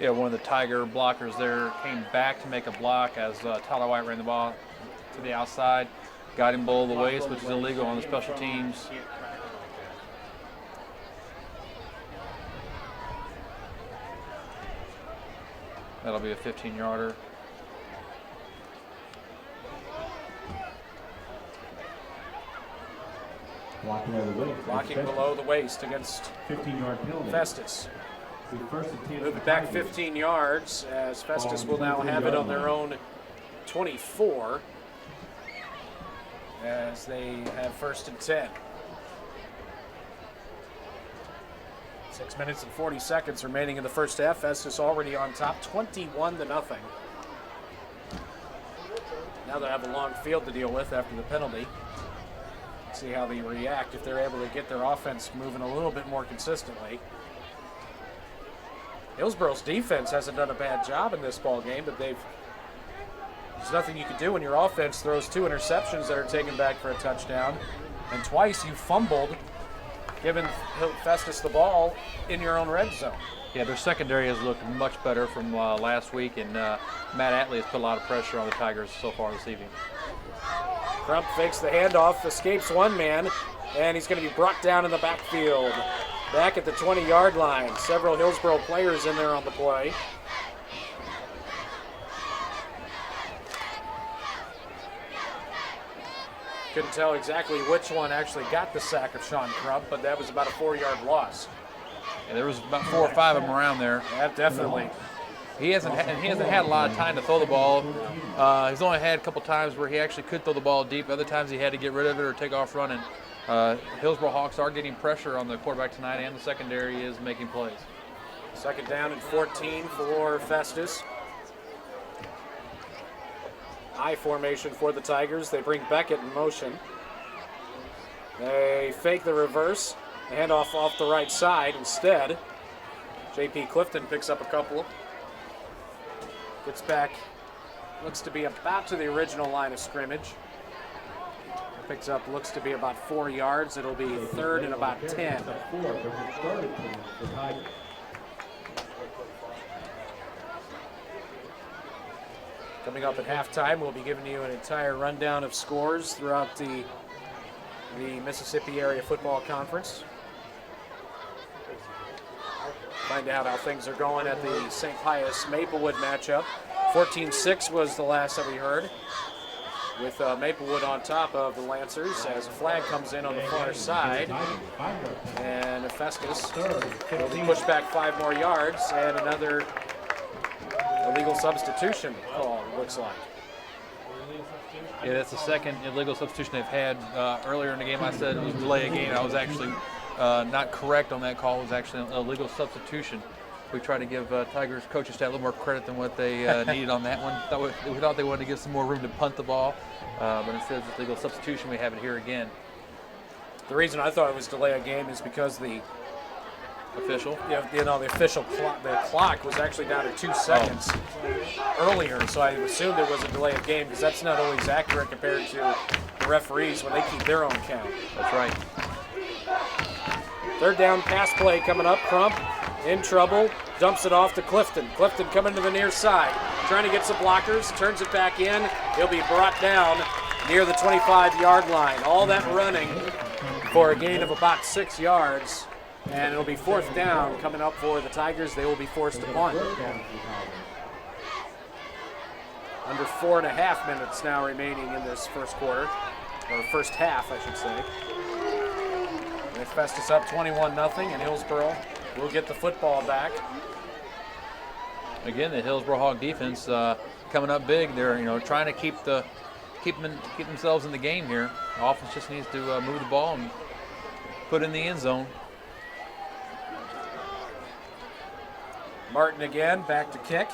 Yeah, one of the Tiger blockers there came back to make a block as Tyler White ran the ball to the outside, got him below the waist, which is illegal on the special teams. That'll be a 15-yarder. Blocking over the waist. Blocking below the waist against 15-yard penalty. Festus. First and 10 Move it back 15 yards as Festus will now have it on their own 24 as they have 1st and 10. 6 minutes and 40 seconds remaining in the first half. Festus already on top, 21-0. Now they have a long field to deal with after the penalty. See how they react if they're able to get their offense moving a little bit more consistently. Hillsboro's defense hasn't done a bad job in this ball game, but there's nothing you can do when your offense throws 2 interceptions that are taken back for a touchdown, and twice you fumbled, giving Festus the ball in your own red zone. Yeah, their secondary has looked much better from last week, and Matt Atlee has put a lot of pressure on the Tigers so far this evening. Crump fakes the handoff, escapes one man, and he's going to be brought down in the backfield. Back at the 20-yard line. Several Hillsboro players in there on the play. Couldn't tell exactly which one actually got the sack of Sean Crump, but that was about a 4-yard loss. Yeah, there was about 4 or 5 of them around there. Yeah, definitely. He hasn't had a lot of time to throw the ball. He's only had a couple times where he actually could throw the ball deep. Other times he had to get rid of it or take off running. Hillsboro Hawks are getting pressure on the quarterback tonight, and the secondary is making plays. 2nd down and 14 for Festus. I formation for the Tigers. They bring Beckett in motion. They fake the reverse. The handoff off the right side instead. J.P. Clifton picks up a couple. Gets back, looks to be about to the original line of scrimmage. Picks up, looks to be about 4 yards. It'll be third and about 10. Coming up at halftime, we'll be giving you an entire rundown of scores throughout the Mississippi Area Football Conference. Find out how things are going at the St. Pius Maplewood matchup. 14-6 was the last that we heard, with Maplewood on top of the Lancers as a flag comes in on the far side. And Festus will be pushed back 5 more yards, and another illegal substitution call, it looks like. Yeah, that's the second illegal substitution they've had. Earlier in the game I said it was delay a game. I was actually not correct on that call. It was actually an illegal substitution. We tried to give Tigers coaching staff a little more credit than what they needed on that one. We thought they wanted to give some more room to punt the ball, but instead of this legal substitution, we have it here again. The reason I thought it was delay a game is because the official, the official clock was actually down to 2 seconds earlier, so I assumed it was a delay of game because that's not always accurate compared to the referees when they keep their own count. That's right. Third down pass play coming up. Crump in trouble, dumps it off to Clifton. Clifton coming to the near side, trying to get some blockers, turns it back in. He'll be brought down near the 25-yard line. All that running for a gain of about 6 yards, and it'll be fourth down coming up for the Tigers. They will be forced to punt. Under 4.5 minutes now remaining in this first quarter, or first half, I should say. With Festus up 21-0, and Hillsboro will get the football back. Again, the Hillsboro Hawk defense coming up big. They're trying to keep themselves in the game here. The offense just needs to move the ball and put it in the end zone. Martin again, back to kick.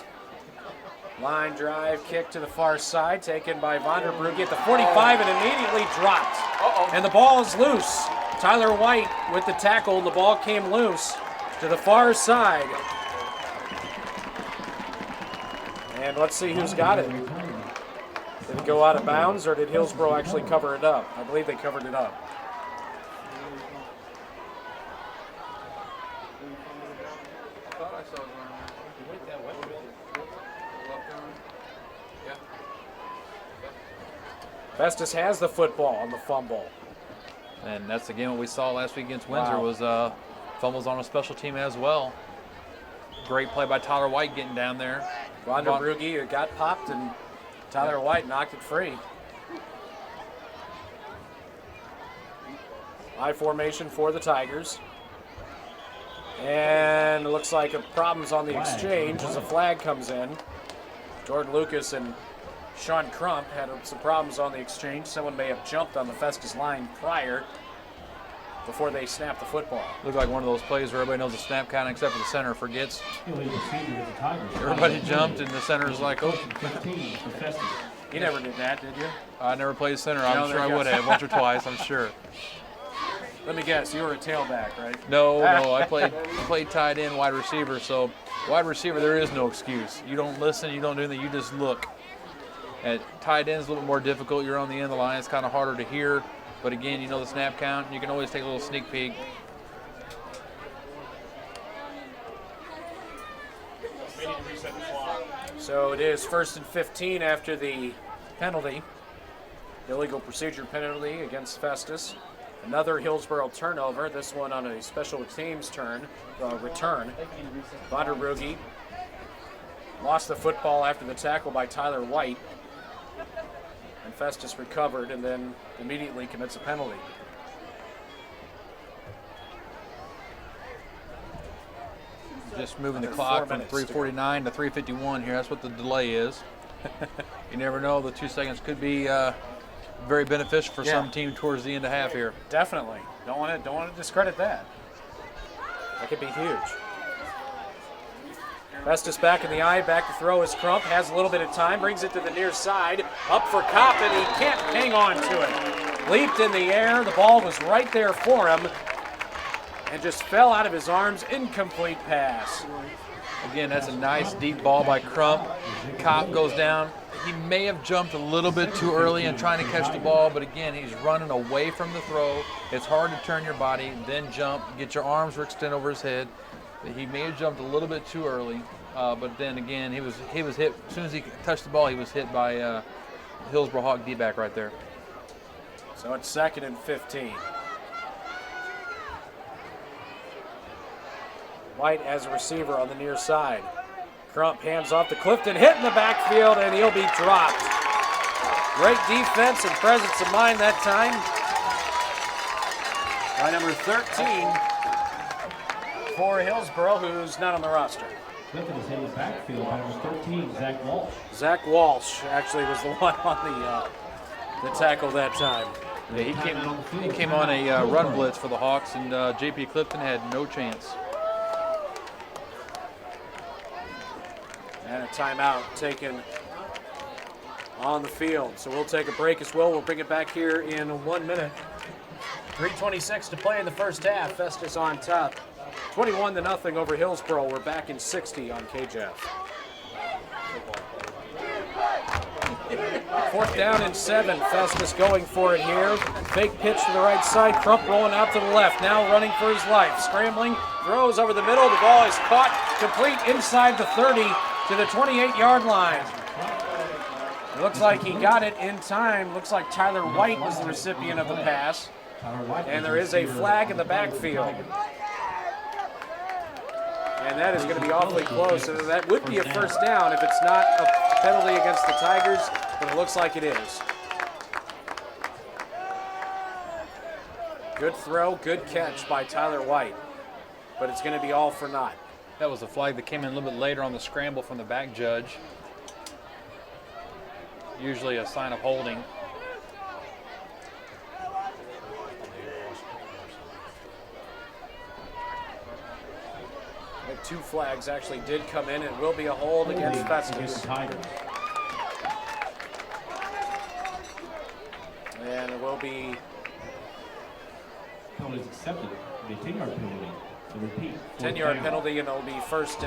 Line drive, kick to the far side, taken by Vonderbrugge at the 45 and immediately dropped. And the ball is loose. Tyler White with the tackle, and the ball came loose to the far side. And let's see who's got it. Did it go out of bounds, or did Hillsboro actually cover it up? I believe they covered it up. Festus has the football on the fumble. And that's again what we saw last week against Windsor. Was fumbles on a special team as well. Great play by Tyler White getting down there. Vonderbrugge got popped, and Tyler White knocked it free. I formation for the Tigers. And it looks like problems on the exchange as a flag comes in. Jordan Lucas and Sean Crump had some problems on the exchange. Someone may have jumped on the Festus line prior before they snapped the football. Looked like one of those plays where everybody knows the snap count except for the center forgets. Everybody jumped and the center's like, oh. You never did that, did you? I never played center. I'm sure I would have once or twice, I'm sure. Let me guess, you were a tailback, right? No, I played tight end, wide receiver. So wide receiver, there is no excuse. You don't listen, you don't do anything, you just look. At tight end is a little bit more difficult. You're on the end of the line. It's kind of harder to hear. But again, you know the snap count. You can always take a little sneak peek. So it is 1st and 15 after the penalty. Illegal procedure penalty against Festus. Another Hillsboro turnover. This one on a special teams return. Vonderbrugge lost the football after the tackle by Tyler White. And Festus recovered and then immediately commits a penalty. Just moving the clock from 3:49 to 3:51 here. That's what the delay is. You never know. The 2 seconds could be very beneficial for some team towards the end of half here. Definitely. Don't want to discredit that. That could be huge. Festus back in the eye, back to throw is Crump, has a little bit of time, brings it to the near side, up for Kopp, and he can't hang on to it. Leaped in the air, the ball was right there for him, and just fell out of his arms, incomplete pass. Again, that's a nice deep ball by Crump. Kopp goes down. He may have jumped a little bit too early in trying to catch the ball, but again, he's running away from the throw. It's hard to turn your body, then jump, get your arms extended over his head. He may have jumped a little bit too early, but then again, he was hit. As soon as he touched the ball, he was hit by Hillsboro Hawk D-back right there. So it's 2nd and 15. White as a receiver on the near side. Crump hands off to Clifton, hit in the backfield, and he'll be dropped. Great defense and presence of mind that time by number 13 for Hillsboro, who's not on the roster. Clifton is hit in the backfield by number 13, Zach Walsh. Zach Walsh actually was the one on the tackle that time. Yeah, he came on a run blitz for the Hawks, and J.P. Clifton had no chance. And a timeout taken on the field. So we'll take a break as well. We'll bring it back here in 1 minute. 3:26 to play in the first half. Festus on top. 21-0 over Hillsboro. We're back in 60 on KJF. 4th down and 7. Festus going for it here. Fake pitch to the right side. Crump rolling out to the left. Now running for his life. Scrambling. Throws over the middle. The ball is caught complete inside the 30 to the 28-yard line. It looks like he got it in time. Looks like Tyler White was the recipient of the pass. And there is a flag in the backfield. And that is going to be awfully close. And that would be a first down if it's not a penalty against the Tigers, but it looks like it is. Good throw, good catch by Tyler White. But it's going to be all for naught. That was a flag that came in a little bit later on the scramble from the back judge. Usually a sign of holding. The 2 flags actually did come in. It will be a hold against Festus. And it will be Penalty is accepted. The 10-yard penalty. So repeat. 10-yard penalty, and it'll be 4th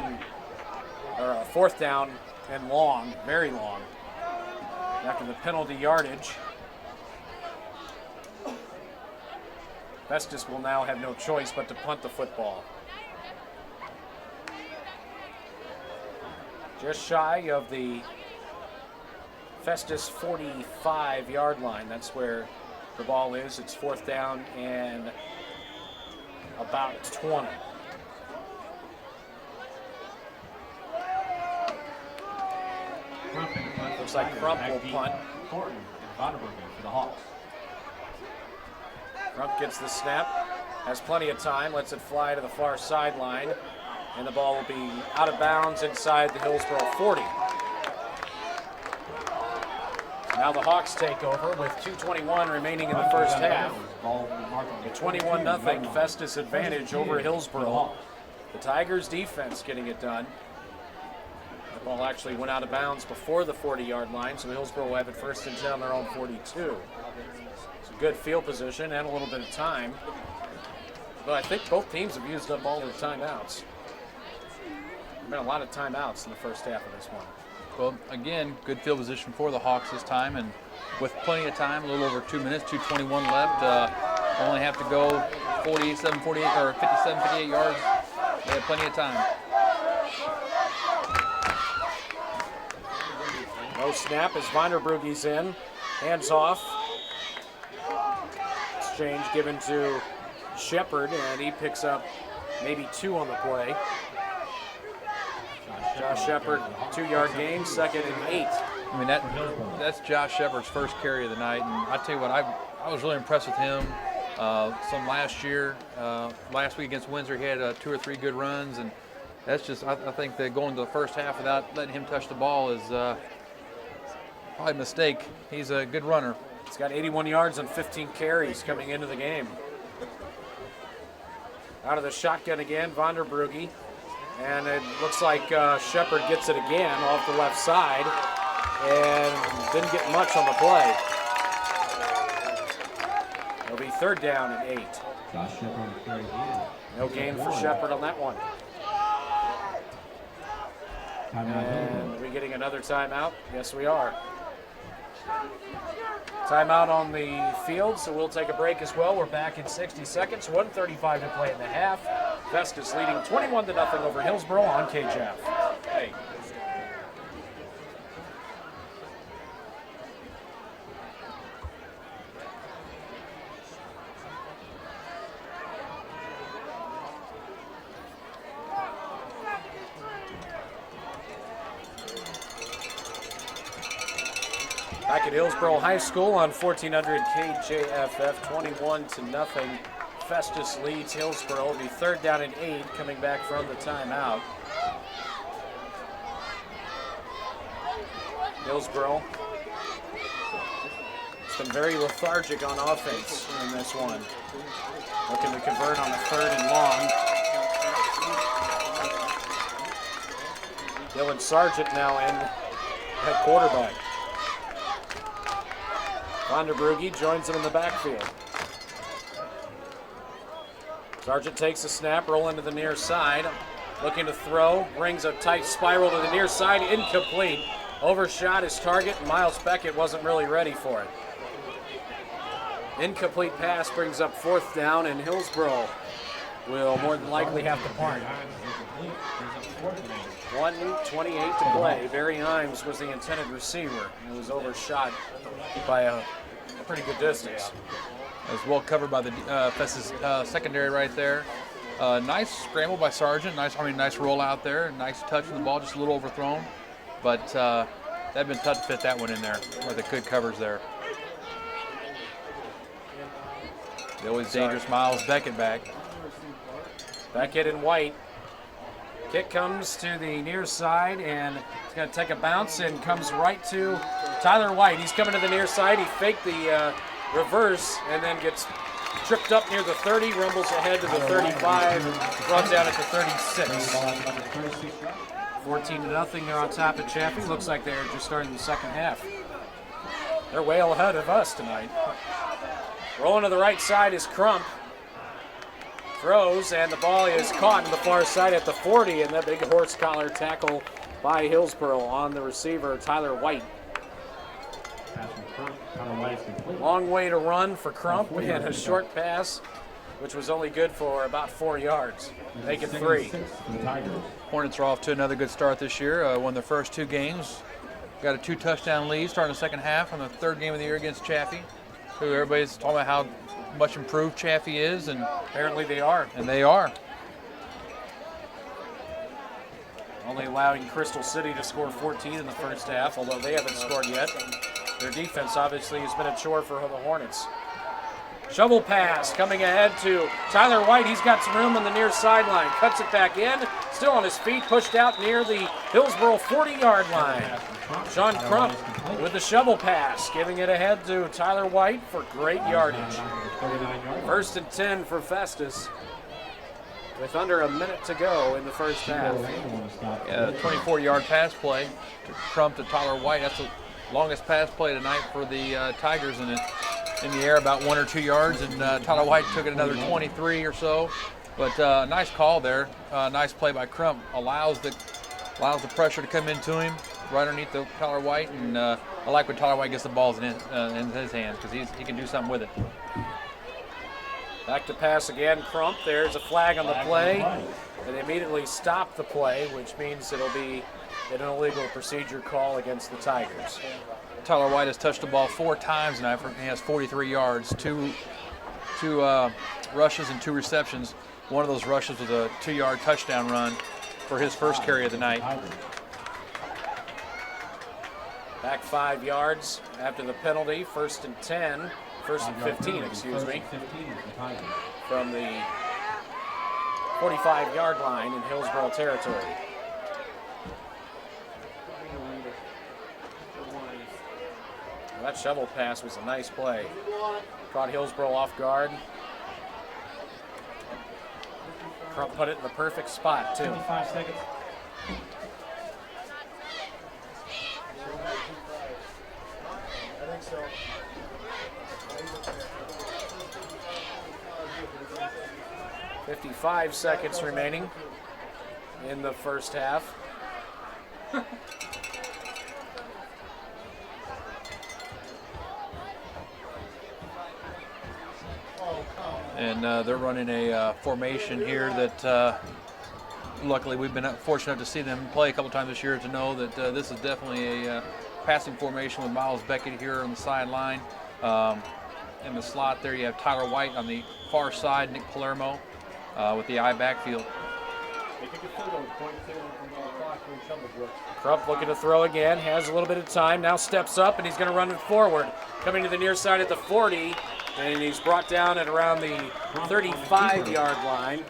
down and long, very long. After the penalty yardage, Festus will now have no choice but to punt the football. Just shy of the Festus 45-yard line. That's where the ball is. It's 4th down and about 20. Looks like Crump will punt. Thornton and Vanderbergen for the Hawks. Crump gets the snap, has plenty of time, lets it fly to the far sideline, and the ball will be out of bounds inside the Hillsboro 40. So now the Hawks take over with 2:21 remaining in the first half. A 21-0 Festus advantage over Hillsboro. The Tigers defense getting it done. The ball actually went out of bounds before the 40-yard line, so Hillsboro will have it 1st and 10 on their own 42. It's a good field position and a little bit of time. But I think both teams have used up all their timeouts. There's been a lot of timeouts in the first half of this one. Well, again, good field position for the Hawks this time, and with plenty of time, a little over 2 minutes, 2:21 left. Only have to go 57, 58 yards. They have plenty of time. No snap as Vanderbrugge's in. Hands off. Exchange given to Shepard, and he picks up maybe 2 on the play. Josh Shepard, 2-yard gain, 2nd and 8. I mean, that's Josh Shepard's first carry of the night, and I tell you what, I was really impressed with him. Some last year, last week against Windsor, he had 2 or 3 good runs, and that's just, I think that going to the first half without letting him touch the ball is probably a mistake. He's a good runner. He's got 81 yards on 15 carries coming into the game. Out of the shotgun again, Vanderbrugge. And it looks like Shepard gets it again off the left side and didn't get much on the play. It'll be 3rd down and 8. Josh Shepard carry again. No gain for Shepard on that one. And are we getting another timeout? Yes, we are. Timeout on the field, so we'll take a break as well. We're back in 60 seconds. 1:35 to play in the half. Festus leading 21-0 over Hillsboro on KJF. Hey. Back at Hillsboro High School on 1400 KJFF, 21-0. Festus leads Hillsboro. It'll be 3rd down and 8 coming back from the timeout. Hillsboro has been very lethargic on offense in this one. Looking to convert on a 3rd and long. Dylan Sargent now in at quarterback. Vanderbrugge joins him in the backfield. Sargent takes a snap, rolling to the near side. Looking to throw, brings a tight spiral to the near side, incomplete. Overshot his target, and Miles Beckett wasn't really ready for it. Incomplete pass brings up 4th down, and Hillsboro will more than likely have to punt. 1:28 to play. Barry Himes was the intended receiver. It was overshot by a pretty good distance. It was well covered by the Festus secondary right there. Nice scramble by Sargent. Nice roll out there. Nice touch of the ball, just a little overthrown. But that'd been tough to fit that one in there with the good covers there. The always dangerous Miles Beckett back. Beckett in white. Kick comes to the near side, and it's going to take a bounce and comes right to Tyler White. He's coming to the near side. He faked the reverse and then gets tripped up near the 30, rumbles ahead to the 35, brought down at the 36. 14-0, they're on top of Chaffee. Looks like they're just starting the second half. They're way ahead of us tonight. Rolling to the right side is Crump. Throws, and the ball is caught on the far side at the 40, and that big horse collar tackle by Hillsboro on the receiver, Tyler White. Long way to run for Crump, and a short pass, which was only good for about 4 yards. Make it 3. Hornets are off to another good start this year. Won their first 2 games. Got a 2-touchdown lead starting the second half on the 3rd game of the year against Chaffee, who everybody's talking about how much improved Chaffee is, and apparently they are. And they are. Only allowing Crystal City to score 14 in the first half, although they haven't scored yet. Their defense obviously has been a chore for the Hornets. Shovel pass coming ahead to Tyler White. He's got some room on the near sideline. Cuts it back in. Still on his feet, pushed out near the Hillsboro 40-yard line. Sean Crump with the shovel pass, giving it ahead to Tyler White for great yardage. 1st and 10 for Festus with under a minute to go in the first half. Yeah, 24-yard pass play to Crump to Tyler White. That's the longest pass play tonight for the Tigers, and in the air about 1 or 2 yards, and Tyler White took it another 23 or so. But nice call there. Nice play by Crump. Allows the pressure to come into him right underneath the Tyler White, and I like when Tyler White gets the balls in his hands, because he can do something with it. Back to pass again, Crump. There's a flag on the play. They immediately stop the play, which means it'll be an illegal procedure call against the Tigers. Tyler White has touched the ball 4 times tonight. He has 43 yards, two rushes and 2 receptions. One of those rushes was a 2-yard touchdown run for his first carry of the night. Back 5 yards after the penalty. 1st and 10. 1st and 15, excuse me. From the 45-yard line in Hillsboro territory. Well, that shovel pass was a nice play. Caught Hillsboro off guard. Crump put it in the perfect spot, too. 55 seconds. I think so. 55 seconds remaining in the first half. And they're running a formation here that luckily we've been fortunate enough to see them play a couple times this year to know that this is definitely a passing formation with Miles Beckett here on the sideline. In the slot there you have Tyler White on the far side, Nick Palermo with the I backfield. Crump looking to throw again, has a little bit of time, now steps up and he's going to run it forward. Coming to the near side at the 40, and he's brought down at around the 35-yard line.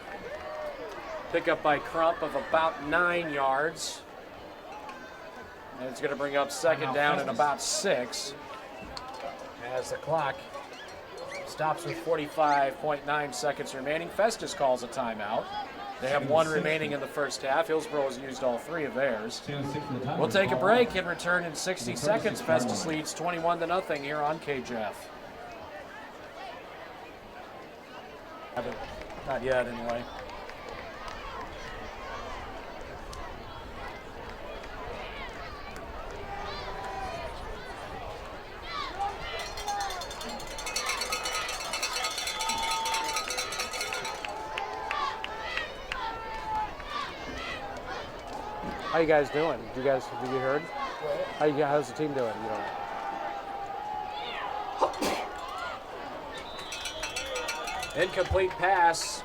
Pickup by Crump of about 9 yards. And it's going to bring up second down and about 6. As the clock stops with 45.9 seconds remaining. Festus calls a timeout. They have 1 remaining in the first half. Hillsboro has used all 3 of theirs. We'll take a break and return in 60 seconds. Festus leads 21-0 here on KJF. Not yet, anyway. How you guys doing? Have you heard? How's the team doing? Incomplete pass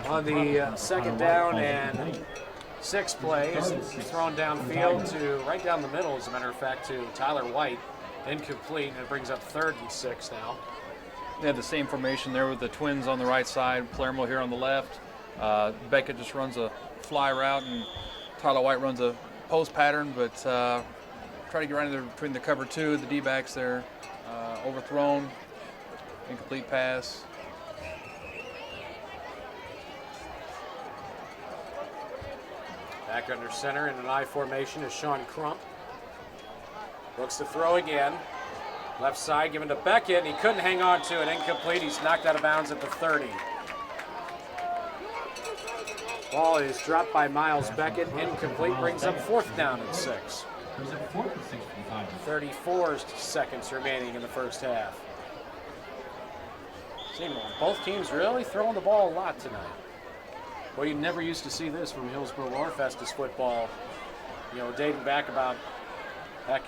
on the second down and 6 play. It's thrown downfield to right down the middle, as a matter of fact, to Tyler White. Incomplete, and it brings up 3rd and 6 now. They have the same formation there with the twins on the right side, Palermo here on the left. Beckett just runs a fly route, and Tyler White runs a post pattern, but try to get right in there between the cover 2, the D-backs there. Overthrown, incomplete pass. Back under center in an I formation is Sean Crump. Looks to throw again. Left side given to Beckett. He couldn't hang on to it. Incomplete. He's knocked out of bounds at the 30. Ball is dropped by Miles Beckett. Incomplete. Brings up 4th down and 6. 34 seconds remaining in the first half. Both teams really throwing the ball a lot tonight. Well, you never used to see this from Hillsboro or Festus football, dating back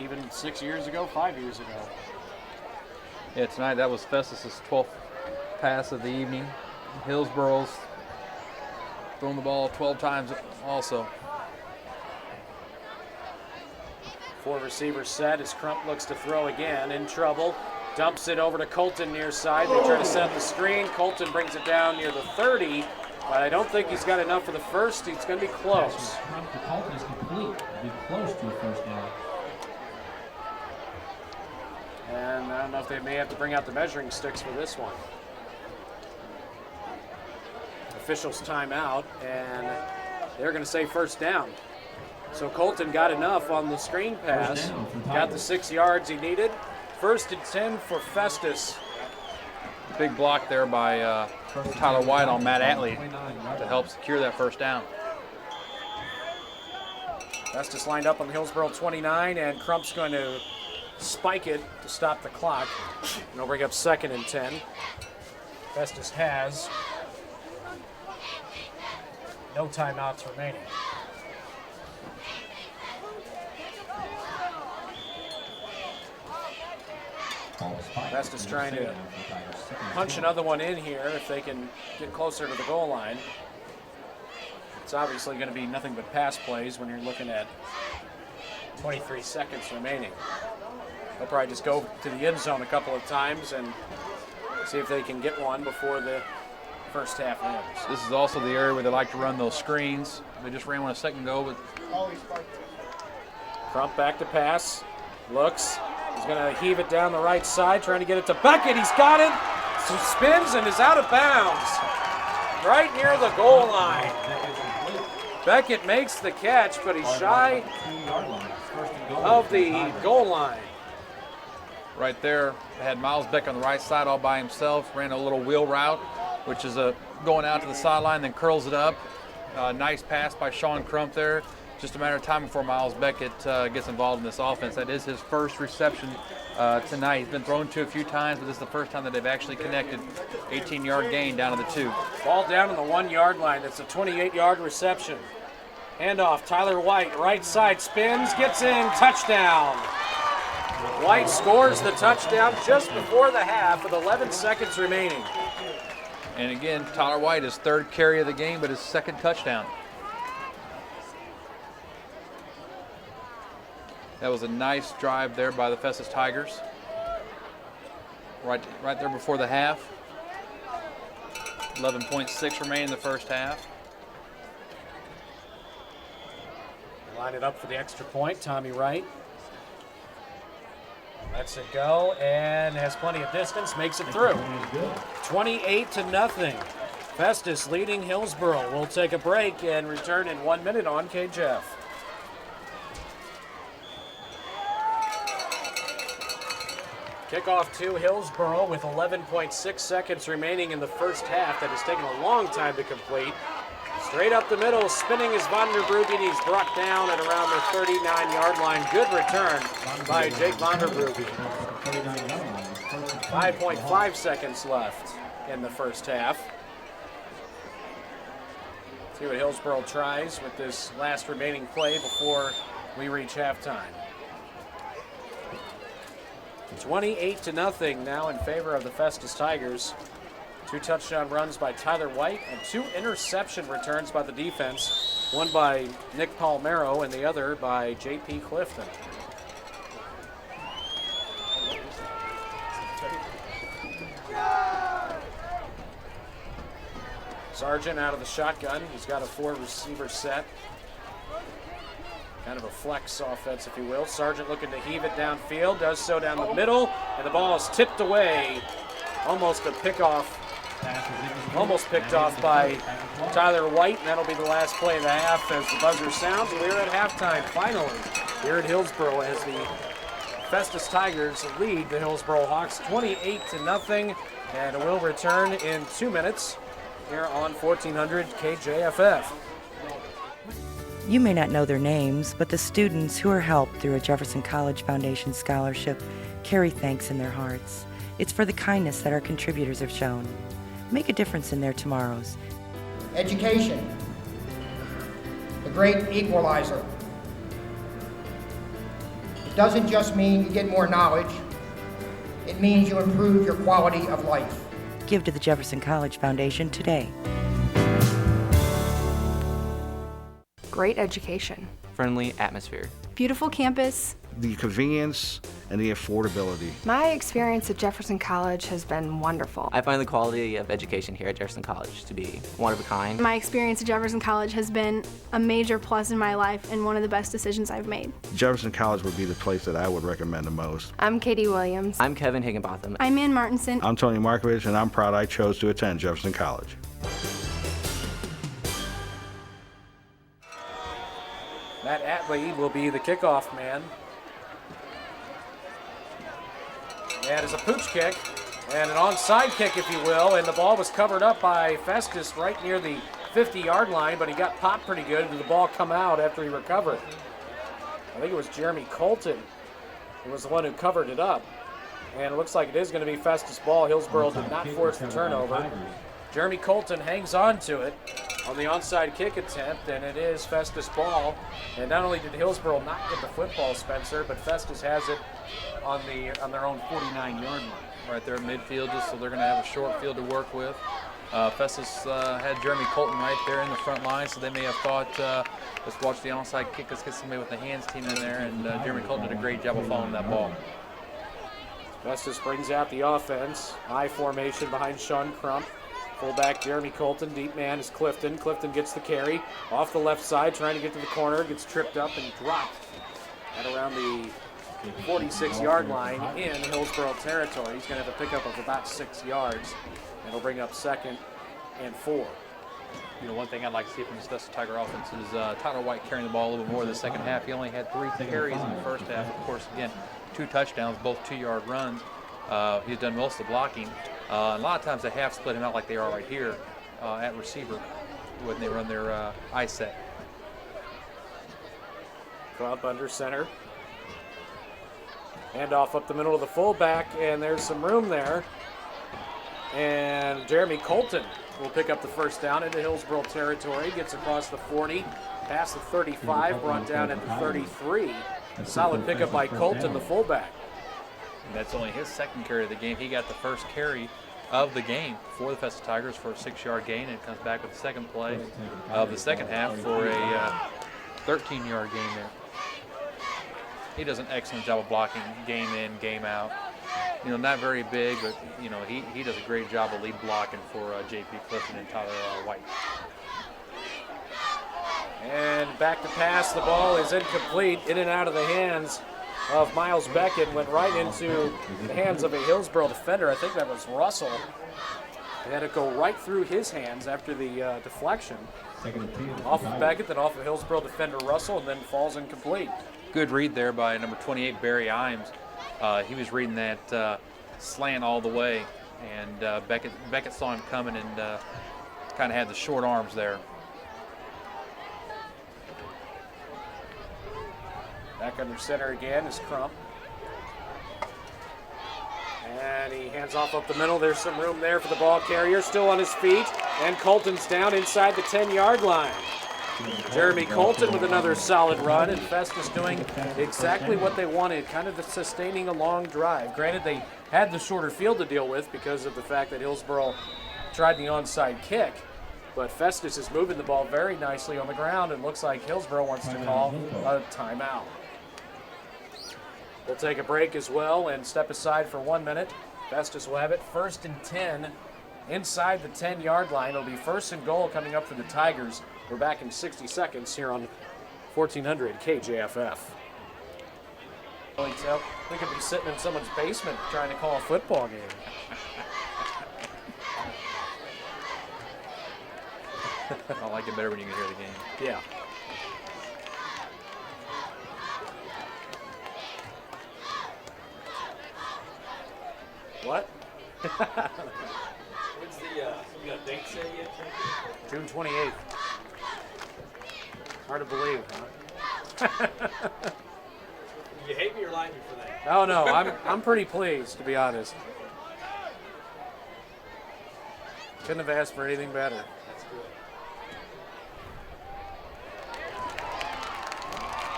even 6 years ago, 5 years ago. Yeah, tonight that was Festus' 12th pass of the evening. Hillsboro's thrown the ball 12 times also. 4 receivers set as Crump looks to throw again, in trouble. Dumps it over to Colton near side. They try to set the screen. Colton brings it down near the 30. But I don't think he's got enough for the first. He's going to be close. The Colton is complete. Be close to a first down. And I don't know if they may have to bring out the measuring sticks for this one. Officials timeout, and they're going to say first down. So Colton got enough on the screen pass. Got the 6 yards he needed. 1st and 10 for Festus. Big block there by Tyler White on Matt Atley to help secure that first down. Festus lined up on the Hillsboro 29, and Crump's going to spike it to stop the clock. And they'll bring up 2nd and 10. Festus has no timeouts remaining. Festus trying to punch another one in here if they can get closer to the goal line. It's obviously going to be nothing but pass plays when you're looking at 23 seconds remaining. They'll probably just go to the end zone a couple of times and see if they can get one before the first half ends. This is also the area where they like to run those screens. They just ran one a second ago, but Crump back to pass. Looks. He's going to heave it down the right side, trying to get it to Beckett. He's got it. He spins and is out of bounds. Right near the goal line. Beckett makes the catch, but he's shy of the goal line. Right there, they had Miles Beck on the right side all by himself, ran a little wheel route, which is going out to the sideline, then curls it up. Nice pass by Sean Crump there. just a matter of time before Miles Beckett gets involved in this offense. That is his first reception tonight. He's been thrown to a few times, but this is the first time that they've actually connected. 18-yard gain down to the 2. Ball down on the 1 yard line. That's a 28-yard reception. Handoff, Tyler White, right side, spins, gets in, touchdown. White scores the touchdown just before the half with 11 seconds remaining. And again, Tyler White, his 3rd carry of the game, but his 2nd touchdown. That was a nice drive there by the Festus Tigers. Right there before the half. 11.6 remaining in the first half. Line it up for the extra point, Tommy Wright. Lets it go and has plenty of distance, makes it through. 28-0. Festus leading Hillsboro. We'll take a break and return in 1 minute on KJF. Kickoff to Hillsboro with 11.6 seconds remaining in the first half. That has taken a long time to complete. Straight up the middle, spinning is Vanderbroek. He's brought down at around the 39-yard line. Good return by Jake Vanderbroek. 5.5 seconds left in the first half. See what Hillsboro tries with this last remaining play before we reach halftime. 28-0 now in favor of the Festus Tigers. 2 touchdown runs by Tyler White and 2 interception returns by the defense. One by Nick Palmero and the other by J.P. Clifton. Sargent out of the shotgun. He's got a 4-receiver set. Kind of a flex offense, if you will. Sargent looking to heave it downfield, does so down the middle, and the ball is tipped away. Almost a pickoff. Almost picked off by Tyler White, and that'll be the last play of the half as the buzzer sounds. We're at halftime, finally, here at Hillsboro as the Festus Tigers lead the Hillsboro Hawks 28-0, and we'll return in 2 minutes here on 1400 KJFF. You may not know their names, but the students who are helped through a Jefferson College Foundation scholarship carry thanks in their hearts. It's for the kindness that our contributors have shown. Make a difference in their tomorrows. Education, the great equalizer. It doesn't just mean you get more knowledge, it means you improve your quality of life. Give to the Jefferson College Foundation today. Great education. Friendly atmosphere. Beautiful campus. The convenience and the affordability. My experience at Jefferson College has been wonderful. I find the quality of education here at Jefferson College to be one of a kind. My experience at Jefferson College has been a major plus in my life and one of the best decisions I've made. Jefferson College would be the place that I would recommend the most. I'm Katie Williams. I'm Kevin Higginbotham. I'm Ann Martinson. I'm Tony Markovich, and I'm proud I chose to attend Jefferson College. Matt Atley will be the kickoff man. And it's a pooch kick and an onside kick, if you will, and the ball was covered up by Festus right near the 50-yard line, but he got popped pretty good. Did the ball come out after he recovered? I think it was Jeremy Colton who was the one who covered it up. And it looks like it is going to be Festus ball. Hillsboro did not force the turnover. Jeremy Colton hangs on to it on the onside kick attempt, and it is Festus ball. And not only did Hillsboro not get the football, Spencer, but Festus has it on their own 49-yard line. Right there at midfield, just so they're going to have a short field to work with. Festus had Jeremy Colton right there in the front line, so they may have thought, let's watch the onside kick, let's get somebody with the hands team in there, and Jeremy Colton did a great job of following that ball. Festus brings out the offense. High formation behind Sean Crump. Fullback Jeremy Colton, deep man is Clifton. Clifton gets the carry off the left side, trying to get to the corner, gets tripped up and dropped at around the 46-yard line in Hillsboro territory. He's going to have a pickup of about 6 yards. It'll bring up 2nd and 4. You know, one thing I'd like to see from this Festus Tiger offense is Tyler White carrying the ball a little bit more in the second half. He only had 3 carries in the first half. Of course, again, 2 touchdowns, both 2-yard runs. He's done most of the blocking. A lot of times they have split him out like they are right here at receiver when they run their I set. Crump under center. Handoff up the middle of the fullback, and there's some room there. And Jeremy Colton will pick up the first down into Hillsboro territory. Gets across the 40, past the 35, brought down at the 33. Solid pickup by Colton, the fullback. And that's only his second carry of the game. He got the first carry of the game for the Festus Tigers for a 6-yard gain, and comes back with the second play of the second half for a 13-yard gain there. He does an excellent job of blocking game in, game out. You know, not very big, but, you know, he does a great job of lead blocking for J.P. Clifton and Tyler White. And back to pass. The ball is incomplete, in and out of the hands of Miles Beckett. Went right into the hands of a Hillsboro defender. I think that was Russell. They had it go right through his hands after the deflection. Off of Beckett, then off of Hillsboro defender Russell, and then falls incomplete. Good read there by number 28, Barry Imes. He was reading that slant all the way, and Beckett saw him coming and kind of had the short arms there. Back under center again is Crump. And he hands off up the middle. There's some room there for the ball carrier. Still on his feet. And Colton's down inside the 10-yard line. Jeremy Colton with another solid run, and Festus doing exactly what they wanted, kind of sustaining a long drive. Granted, they had the shorter field to deal with because of the fact that Hillsboro tried the onside kick, but Festus is moving the ball very nicely on the ground, and looks like Hillsboro wants to call a timeout. We'll take a break as well and step aside for 1 minute. Festus will have it 1st and 10 inside the 10-yard line. It'll be 1st and goal coming up for the Tigers. We're back in 60 seconds here on 1400 KJFF. We could be sitting in someone's basement trying to call a football game. I like it better when you can hear the game. Yeah. What? What's the, you got a date set yet? June 28th. Hard to believe, huh? You hate me or like me for that? Oh no, I'm pretty pleased, to be honest. Couldn't have asked for anything better. That's good.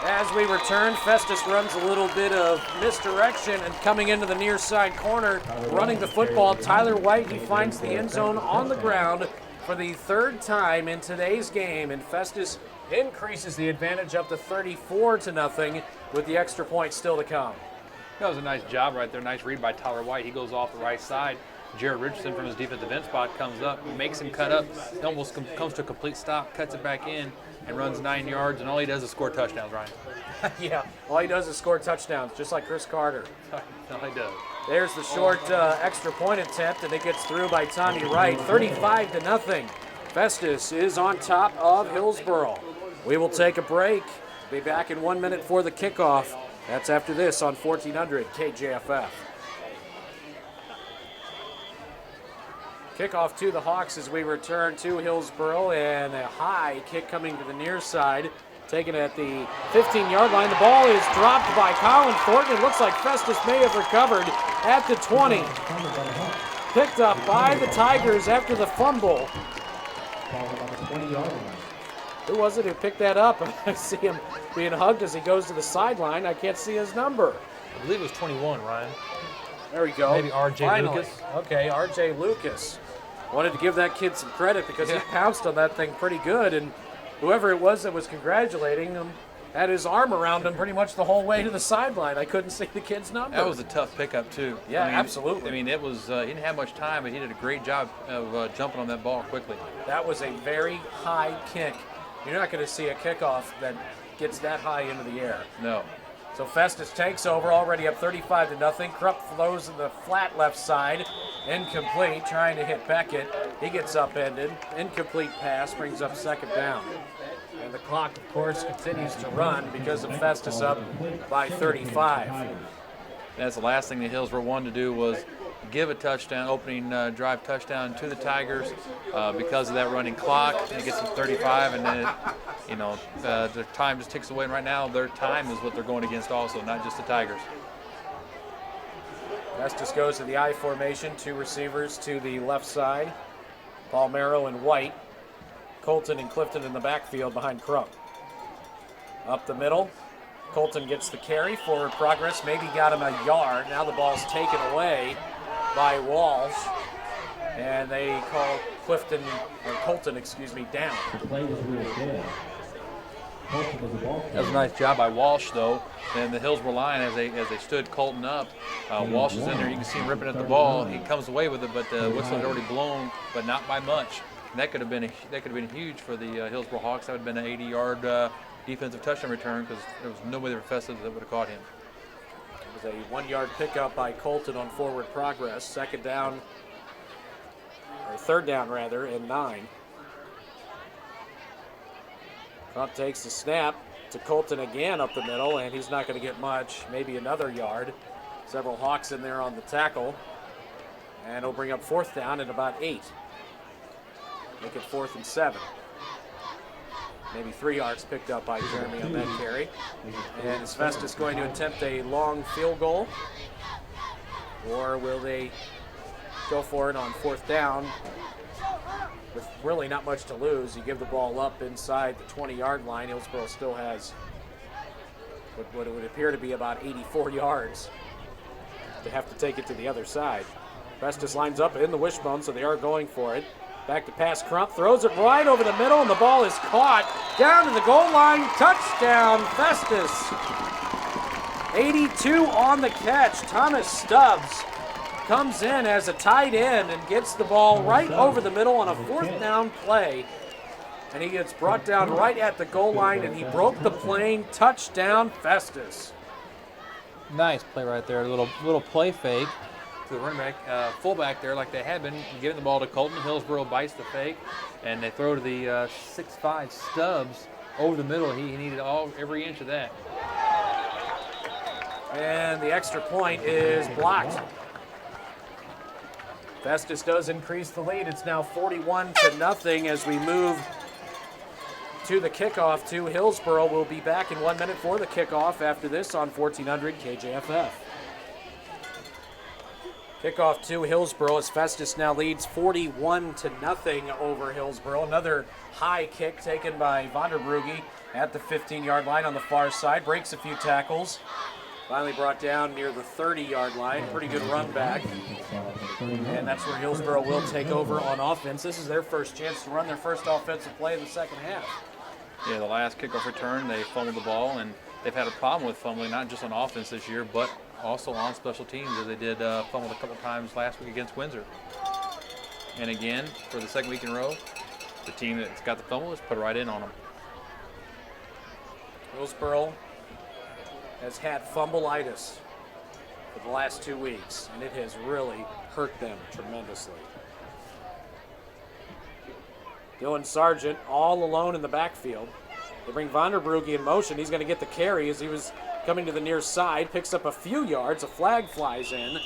As we return, Festus runs a little bit of misdirection and coming into the near side corner, running the football. Tyler White, he finds the end zone on the ground for the 3rd time in today's game, and Festus increases the advantage up to 34-0 with the extra point still to come. That was a nice job right there. Nice read by Tyler White. He goes off the right side. Jared Richardson from his defensive end spot comes up, makes him cut up, almost comes to a complete stop, cuts it back in, and runs 9 yards, and all he does is score touchdowns, Ryan. Yeah, all he does is score touchdowns, just like Chris Carter. No, he does. There's the short extra point attempt, and it gets through by Tommy Wright, 35-0. Festus is on top of Hillsboro. We will take a break. Be back in 1 minute for the kickoff. That's after this on 1400 KJFF. Kickoff to the Hawks as we return to Hillsboro, and a high kick coming to the near side. Taken at the 15-yard line. The ball is dropped by Colin Thornton. It looks like Festus may have recovered at the 20. Picked up by the Tigers after the fumble. Who was it who picked that up? I see him being hugged as he goes to the sideline. I can't see his number. I believe it was 21, Ryan. There we go. Maybe R.J. Lucas. Okay, R.J. Lucas. Wanted to give that kid some credit because he pounced on that thing pretty good, and whoever it was that was congratulating him had his arm around him pretty much the whole way to the sideline. I couldn't see the kid's number. That was a tough pickup, too. Yeah, absolutely. I mean, it was, he didn't have much time, but he did a great job of jumping on that ball quickly. That was a very high kick. You're not going to see a kickoff that gets that high into the air. No. So Festus takes over, already up 35-0. Krupp flows in the flat left side. Incomplete, trying to hit Beckett. He gets upended. Incomplete pass, brings up 2nd down. And the clock, of course, continues to run because of Festus up by 35. That's the last thing the Hillsboro wanted to do was give a touchdown, opening drive touchdown to the Tigers because of that running clock. And it gets them 35, and then their time just ticks away. And right now, their time is what they're going against also, not just the Tigers. Festus goes to the I formation, 2 receivers to the left side. Palmero and White. Colton and Clifton in the backfield behind Crump. Up the middle, Colton gets the carry, forward progress, maybe got him a yard. Now the ball's taken away by Walsh, and they call Colton, down. The play was really good. Colton was the ball carrier. That was a nice job by Walsh, though. And the Hillsboro line, as they stood Colton up, Walsh is in there. You can see him ripping at the ball. He comes away with it, but the whistle had already blown, but not by much. And that could have been huge for the Hillsboro Hawks. That would have been an 80-yard defensive touchdown return because there was nobody for Festus that would have caught him. It was a 1-yard pickup by Colton on forward progress. Third down and 9. Crump takes the snap to Colton again up the middle, and he's not going to get much, maybe another yard. Several Hawks in there on the tackle, and it'll bring up 4th down and about 8. Make it 4th and 7. Maybe 3 yards picked up by Jeremy on that carry. And is Festus going to attempt a long field goal, or will they go for it on 4th down? With really not much to lose, you give the ball up inside the 20-yard line. Hillsboro still has what would appear to be about 84 yards to have to take it to the other side. Festus lines up in the wishbone, so they are going for it. Back to pass, Crump throws it right over the middle, and the ball is caught down to the goal line. Touchdown, Festus. 82 on the catch. Thomas Stubbs comes in as a tight end and gets the ball right over the middle on a 4th down play. And he gets brought down right at the goal line, and he broke the plane. Touchdown, Festus. Nice play right there. A little play fake to the running back, fullback there, like they had been, giving the ball to Colton. Hillsboro bites the fake, and they throw to the 6'5" Stubbs over the middle. He needed every inch of that. And the extra point is blocked. Festus does increase the lead. It's now 41-0 as we move to the kickoff to Hillsboro. We'll be back in 1 minute for the kickoff after this on 1400 KJFF. Kickoff to Hillsboro as Festus now leads 41-0 over Hillsboro. Another high kick taken by Vanderbrugge at the 15-yard line on the far side. Breaks a few tackles. Finally brought down near the 30-yard line. Pretty good run back. And that's where Hillsboro will take over on offense. This is their first chance to run their first offensive play of the second half. Yeah, the last kickoff return, they fumbled the ball, and they've had a problem with fumbling, not just on offense this year, but also on special teams, as they did fumbled a couple times last week against Windsor. And again, for the second week in a row, the team that's got the fumble has put right in on them. Hillsboro has had fumbleitis for the last 2 weeks, and it has really hurt them tremendously. Dylan Sargent all alone in the backfield. They bring Vanderbrugge in motion. He's going to get the carry as he was coming to the near side, picks up a few yards. A flag flies in.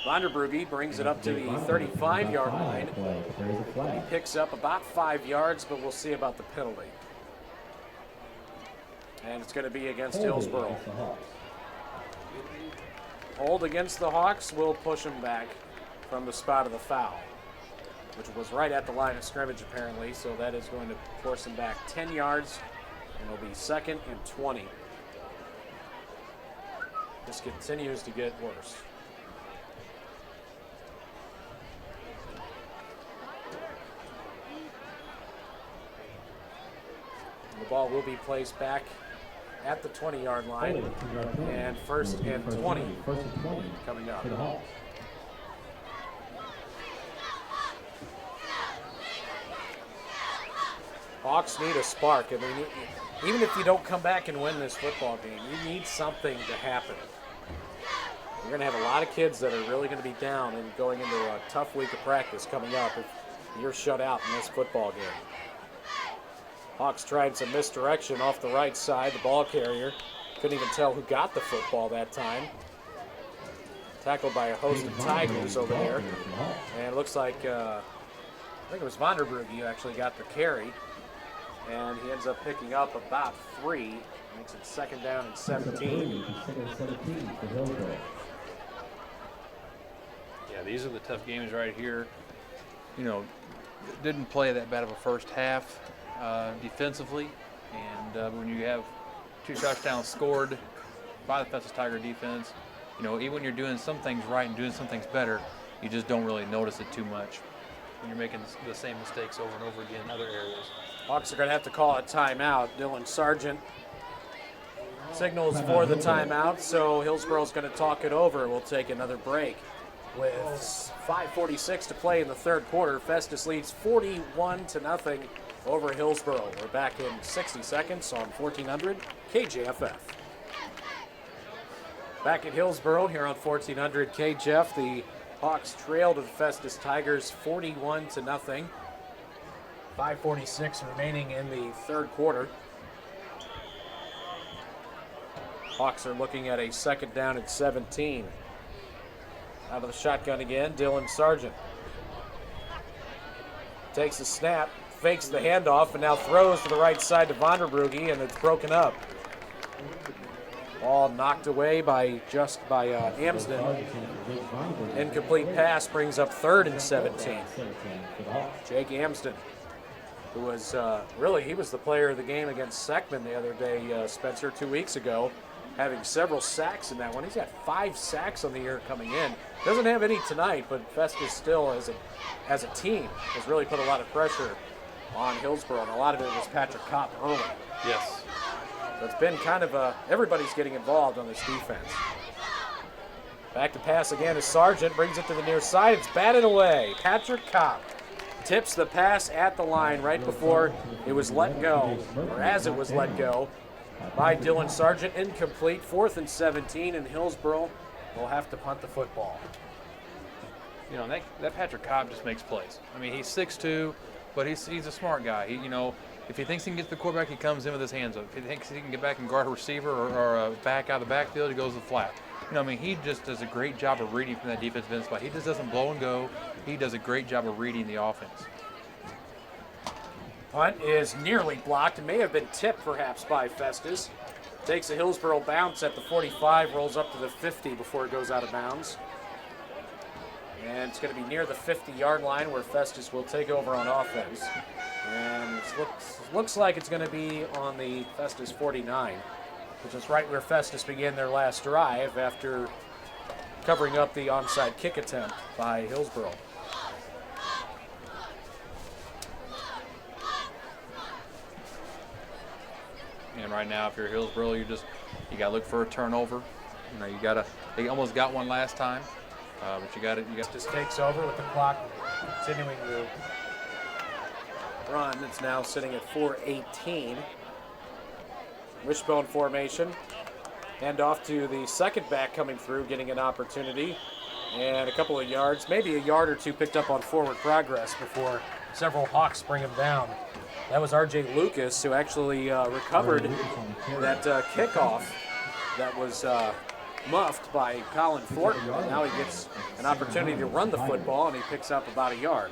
Vanderbrugge brings it up to the 35-yard line. He picks up about 5 yards, but we'll see about the penalty. And it's going to be against Hillsboro. Hold against the Hawks will push him back from the spot of the foul, which was right at the line of scrimmage apparently, so that is going to force him back 10 yards, and it'll be 2nd and 20. This continues to get worse. The ball will be placed back at the 20-yard line, and 1st and 20 coming up. Hawks need a spark. I mean, even if you don't come back and win this football game, you need something to happen. You're going to have a lot of kids that are really going to be down and going into a tough week of practice coming up if you're shut out in this football game. Hawks tried some misdirection off the right side. The ball carrier couldn't even tell who got the football that time. Tackled by a host of Tigers over there. And it looks like, I think it was Vanderbrugge who actually got the carry. and he ends up picking up about 3. Makes it 2nd down and 17. Yeah, these are the tough games right here. You know, didn't play that bad of a first half defensively, and when you have 2 touchdowns scored by the Festus Tiger defense, you know, even when you're doing some things right and doing some things better, you just don't really notice it too much when you're making the same mistakes over and over again in other areas. Hawks are going to have to call a timeout. Dylan Sargent signals for the timeout, so Hillsboro's going to talk it over. We'll take another break. With 5:46 to play in the 3rd quarter, Festus leads 41-0 over Hillsboro. We're back in 60 seconds on 1400 KJFF. Back at Hillsboro here on 1400 KJF, the Hawks trail to the Festus Tigers 41-0. 5:46 remaining in the 3rd quarter. Hawks are looking at a 2nd down and 17. Out of the shotgun again, Dylan Sargent. Takes the snap, fakes the handoff, and now throws to the right side to Vonderbrugge, and it's broken up. Ball knocked away by Amsden. Incomplete pass brings up 3rd and 17. Jake Amsden, who was he was the player of the game against Seckman the other day, Spencer, 2 weeks ago, having several sacks in that one. He's got 5 sacks on the year coming in. Doesn't have any tonight, but Festus still, as a team, has really put a lot of pressure on Hillsboro, and a lot of it was Patrick Kopp early. Yes. So it's been kind of everybody's getting involved on this defense. Back to pass again as Sargent brings it to the near side. It's batted away. Patrick Kopp tips the pass at the line right before it was let go, or as it was let go by Dylan Sargent. Incomplete, 4th and 17, and Hillsboro will have to punt the football. You know, that Patrick Kopp just makes plays. I mean, he's 6'2", but he's a smart guy. If he thinks he can get to the quarterback, he comes in with his hands up. If he thinks he can get back and guard a receiver or a back out of the backfield, he goes to the flat. He just does a great job of reading from that defensive end spot. He just doesn't blow and go. He does a great job of reading the offense. Punt is nearly blocked. It may have been tipped perhaps by Festus. Takes a Hillsboro bounce at the 45, rolls up to the 50 before it goes out of bounds. And it's going to be near the 50-yard line where Festus will take over on offense. And it looks like it's going to be on the Festus 49, which is right where Festus began their last drive after covering up the onside kick attempt by Hillsboro. And right now, if you're Hillsboro, you got to look for a turnover. They almost got one last time, but you got just takes over with the clock continuing to run. It's now sitting at 4:18. Wishbone formation. Hand off to the second back coming through, getting an opportunity. And a couple of yards, maybe a yard or two picked up on forward progress before several Hawks bring him down. That was R.J. Lucas, who actually recovered that kickoff that was muffed by Colin Thornton. Now he gets an opportunity to run the football, and he picks up about a yard.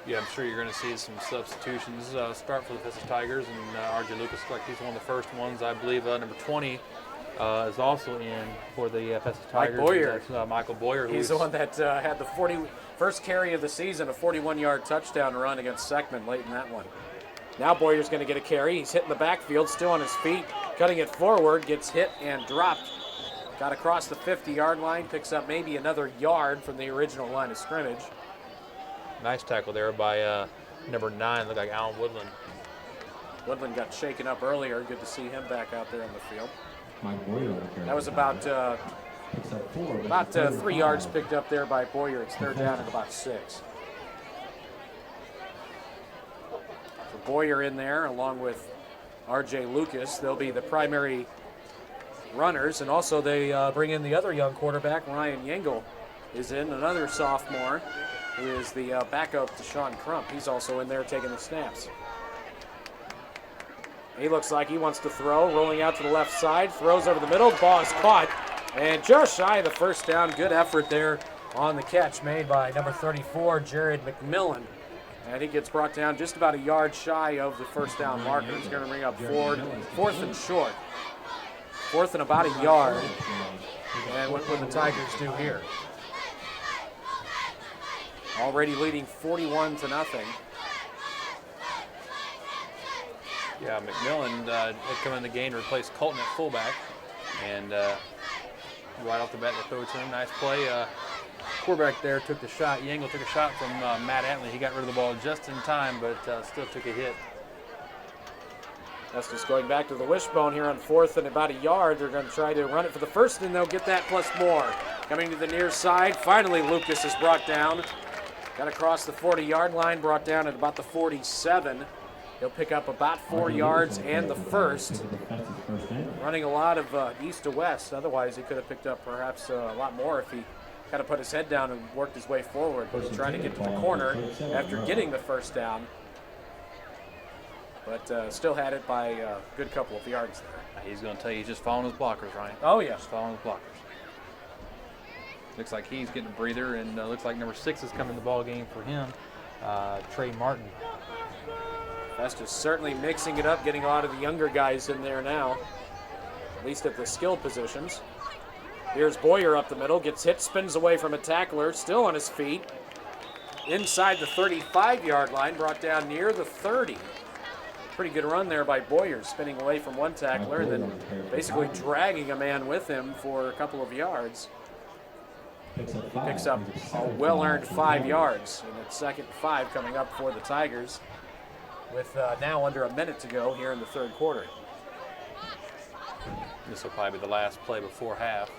Yeah, I'm sure you're going to see some substitutions start for the Festus Tigers, and R.J. Lucas, like he's one of the first ones. I believe number 20 is also in for the Festus Tigers. Mike Boyer. That's Michael Boyer. He's the one that had the first carry of the season, a 41-yard touchdown run against Seckman late in that one. Now Boyer's going to get a carry. He's hitting the backfield, still on his feet, cutting it forward, gets hit and dropped. Got across the 50-yard line, picks up maybe another yard from the original line of scrimmage. Nice tackle there by number 9, looked like Alan Woodland. Woodland got shaken up earlier. Good to see him back out there on the field. That was about 3 yards picked up there by Boyer. It's 3rd down and about 6. So Boyer in there along with R.J. Lucas. They'll be the primary runners, and also they bring in the other young quarterback, Ryan Yengel, is in, another sophomore, who is the backup to Sean Crump. He's also in there taking the snaps. He looks like he wants to throw, rolling out to the left side, throws over the middle, the ball is caught, and just shy of the first down. Good effort there on the catch made by number 34, Jared McMillan. And he gets brought down just about a yard shy of the first down marker. He's going to bring up fourth and short. Fourth and about a yard. And what will the Tigers do here? Already leading 41-0. Yeah, McMillan had come in the game to replace Colton at fullback. And right off the bat, they throw it to him. Nice play. Quarterback there took the shot. Yangle took a shot from Matt Atley. He got rid of the ball just in time, but still took a hit. Festus going back to the wishbone here on fourth and about a yard. They're going to try to run it for the first, and they'll get that plus more. Coming to the near side. Finally, Lucas is brought down. Got across the 40-yard line, brought down at about the 47. He'll pick up about 4 yards and the first. Running a lot of east to west. Otherwise, he could have picked up perhaps a lot more if he kind of put his head down and worked his way forward. But he's trying to get to the corner after getting the first down. But still had it by a good couple of yards there. He's going to tell you he's just following his blockers, Ryan. Oh, yeah. Just following his blockers. Looks like he's getting a breather, and looks like number 6 is coming to the ball game for him, Trey Martin. Festus certainly mixing it up, getting a lot of the younger guys in there now, at least at the skill positions. Here's Boyer up the middle, gets hit, spins away from a tackler, still on his feet. Inside the 35-yard line, brought down near the 30. Pretty good run there by Boyer, spinning away from one tackler and then basically dragging a man with him for a couple of yards. He picks up a well-earned 5 yards, and it's 2nd and 5 coming up for the Tigers with now under a minute to go here in the third quarter. This will probably be the last play before half.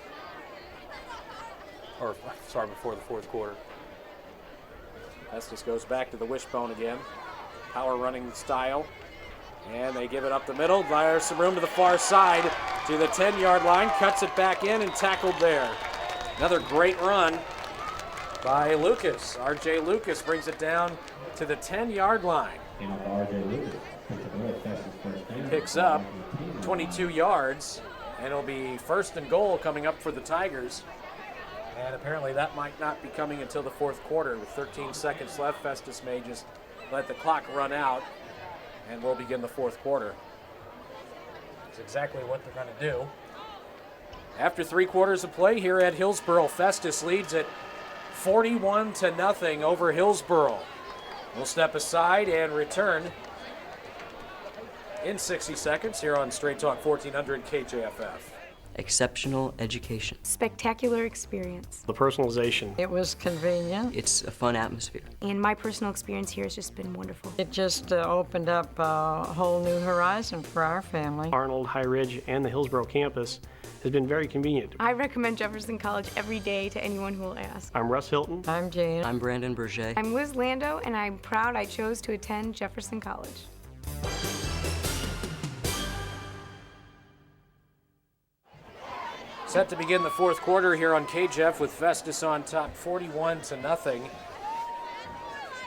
Or, sorry, before the fourth quarter. Festus goes back to the wishbone again. Power running style. And they give it up the middle. There's some room to the far side to the 10-yard line. Cuts it back in and tackled there. Another great run by Lucas. R.J. Lucas brings it down to the 10-yard line. He picks up 22 yards, and it'll be 1st and goal coming up for the Tigers. And apparently that might not be coming until the fourth quarter. With 13 seconds left, Festus may just let the clock run out, and we'll begin the fourth quarter. That's exactly what they're going to do. After 3 quarters of play here at Hillsboro, Festus leads at 41-0 over Hillsboro. We'll step aside and return in 60 seconds here on Straight Talk 1400 KJFF. Exceptional education. Spectacular experience. The personalization. It was convenient. It's a fun atmosphere. And my personal experience here has just been wonderful. It just opened up a whole new horizon for our family. Arnold, High Ridge, and the Hillsboro campus has been very convenient. I recommend Jefferson College every day to anyone who will ask. I'm Russ Hilton. I'm Jane. I'm Brandon Berger. I'm Liz Lando, and I'm proud I chose to attend Jefferson College. Set to begin the fourth quarter here on KJF with Festus on top 41-0.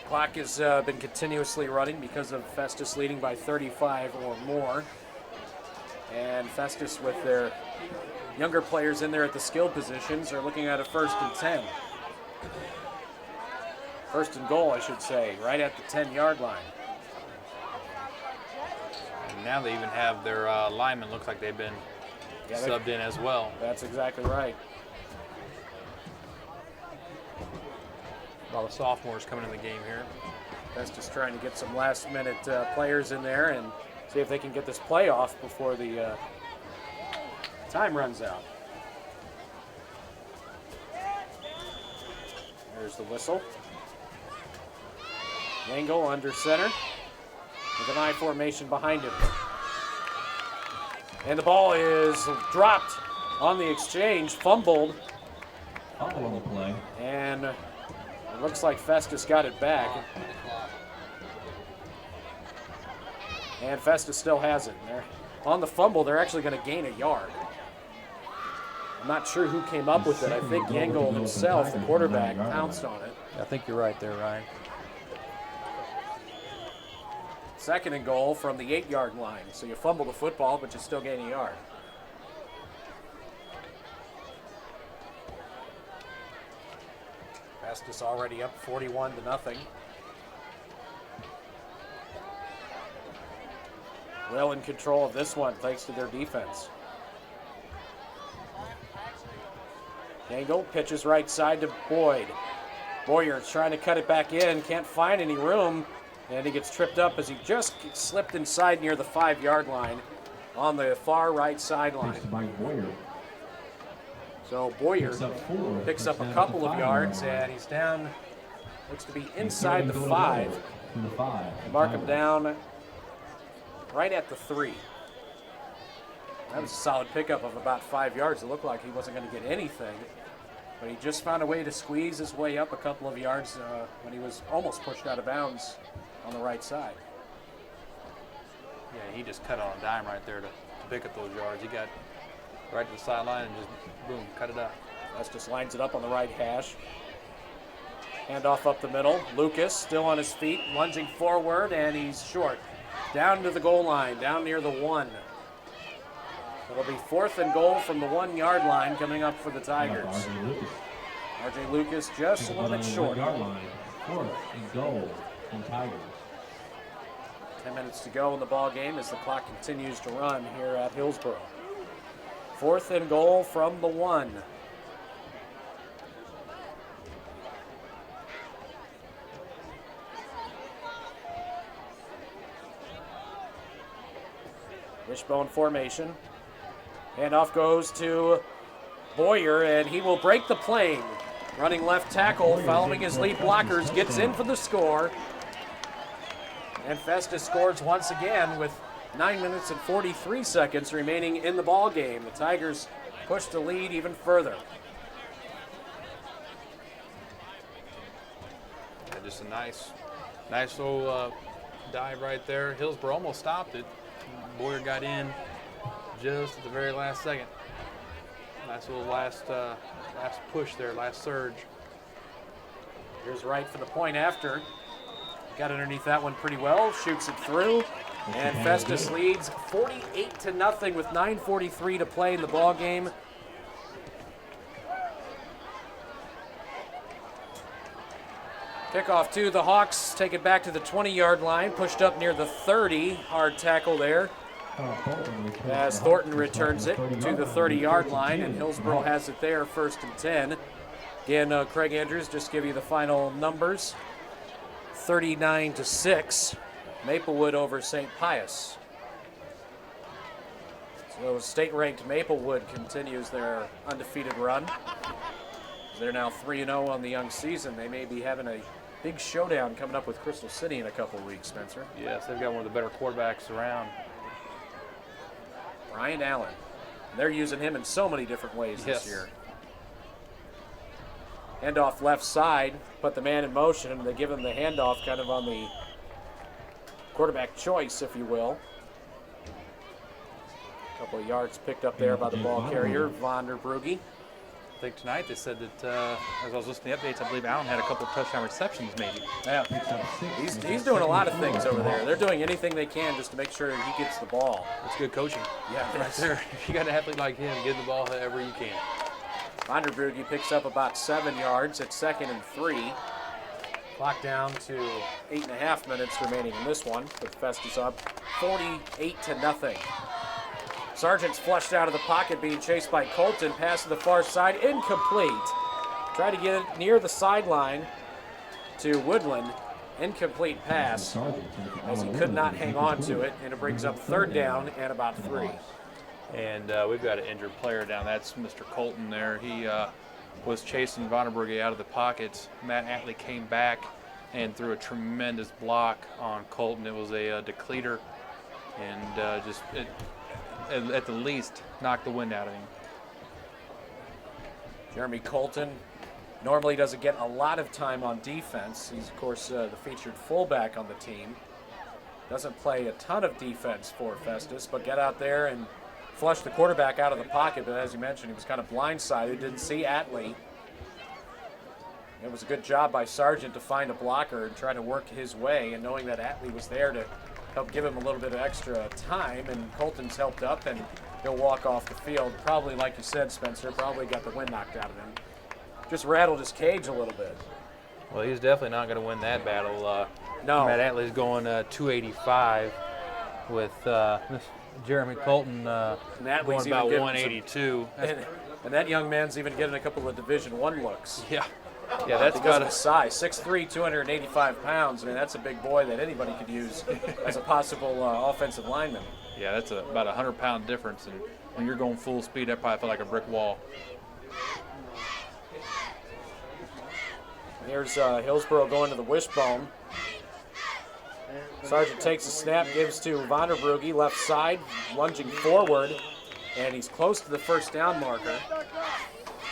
Clock has been continuously running because of Festus leading by 35 or more. And Festus, with their younger players in there at the skill positions, are looking at a 1st and 10. 1st and goal, I should say, right at the 10-yard line. And now they even have their linemen, looks like they've been subbed in as well. That's exactly right. A lot of sophomores coming in the game here. Festus trying to get some last-minute players in there and see if they can get this play off before the time runs out. There's the whistle. Yangle under center with an I formation behind him. And the ball is dropped on the exchange, fumbled. Fumble on the play. And it looks like Festus got it back. And Festus still has it. They're on the fumble, they're actually going to gain a yard. I'm not sure who came up with it. I think Yangle himself, the quarterback, pounced on it. I think you're right there, Ryan. 2nd and goal from the 8-yard line. So you fumble the football, but you still gain a yard. Festus already up 41-0. well in control of this one thanks to their defense. Dangle pitches right side to Boyd. Boyer trying to cut it back in, can't find any room, and he gets tripped up as he just slipped inside near the 5-yard line on the far right sideline. So Boyer picks up a couple of yards, and he's down, looks to be inside the 5. Mark him down right at the 3. That was a solid pickup of about 5 yards. It looked like he wasn't going to get anything, but he just found a way to squeeze his way up a couple of yards when he was almost pushed out of bounds on the right side. Yeah, he just cut on a dime right there to pick up those yards. He got right to the sideline and just, boom, cut it up. Festus lines it up on the right hash. Handoff up the middle. Lucas still on his feet, lunging forward, and he's short. Down to the goal line, down near the 1. It'll be 4th and goal from the 1-yard line coming up for the Tigers. R.J. Lucas just a little bit short. 4th and goal from Tigers. 10 minutes to go in the ball game as the clock continues to run here at Hillsboro. 4th and goal from the 1. Wishbone formation. Handoff goes to Boyer, and he will break the plane. Running left tackle, following his lead blockers, gets in for the score. And Festus scores once again with 9 minutes and 43 seconds remaining in the ball game. The Tigers push the lead even further. Yeah, just a nice little dive right there. Hillsboro almost stopped it. Boyer got in just at the very last second. Nice little last push there, last surge. Here's Wright for the point after. Got underneath that one pretty well, shoots it through, and Festus leads 48-0 with 9:43 to play in the ball game. Kickoff to the Hawks, take it back to the 20-yard line, pushed up near the 30, hard tackle there. As Thornton returns it to the 30-yard line, and Hillsboro has it there, 1st and 10. Again, Craig Andrews, just give you the final numbers. 39-6, Maplewood over St. Pius. So state-ranked Maplewood continues their undefeated run. They're now 3-0 on the young season. They may be having a big showdown coming up with Crystal City in a couple of weeks, Spencer. Yes, they've got one of the better quarterbacks around. Brian Allen. They're using him in so many different ways this year. Handoff left side, put the man in motion, and they give him the handoff kind of on the quarterback choice, if you will. A couple of yards picked up there by the ball carrier, Von der Brugge. I think tonight they said that, as I was listening to the updates, I believe Allen had a couple of touchdown receptions maybe. Yeah, he's doing a lot of things over there. They're doing anything they can just to make sure he gets the ball. That's good coaching. Yeah, right there. You got an athlete like him, get the ball however you can. Von der Brugge picks up about 7 yards at 2nd and 3. Clock down to 8.5 minutes remaining in this one, with Festus up 48-0. Sargent's flushed out of the pocket, being chased by Colton. Pass to the far side, incomplete. Try to get it near the sideline to Woodland. Incomplete pass, as he could not hang on to it, and it brings up 3rd down and about 3. And we've got an injured player down. That's Mr. Colton there. He was chasing Vonneberge out of the pockets. Matt Atley came back and threw a tremendous block on Colton. It was a depleter, and just at the least knocked the wind out of him. Jeremy Colton normally doesn't get a lot of time on defense. He's, of course, the featured fullback on the team. Doesn't play a ton of defense for Festus, but get out there and flush the quarterback out of the pocket. But as you mentioned, he was kind of blindsided, didn't see Atley. It was a good job by Sargent to find a blocker and try to work his way, and knowing that Atley was there to help give him a little bit of extra time, and Colton's helped up, and he'll walk off the field. Probably, like you said, Spencer, probably got the wind knocked out of him. Just rattled his cage a little bit. Well, he's definitely not going to win that battle. No. Matt Atley's going 285, with Jeremy Colton Natalie's going about even getting 182. And that young man's even getting a couple of Division I looks. Yeah. Yeah, that's because got of his size. 6'3", 285 pounds. I mean, that's a big boy that anybody could use as a possible offensive lineman. Yeah, that's about a 100-pound difference. And when you're going full speed, that probably felt like a brick wall. Here's Hillsboro going to the wishbone. Sargent takes a snap, gives to Vonderbrugge, left side, lunging forward, and he's close to the first down marker.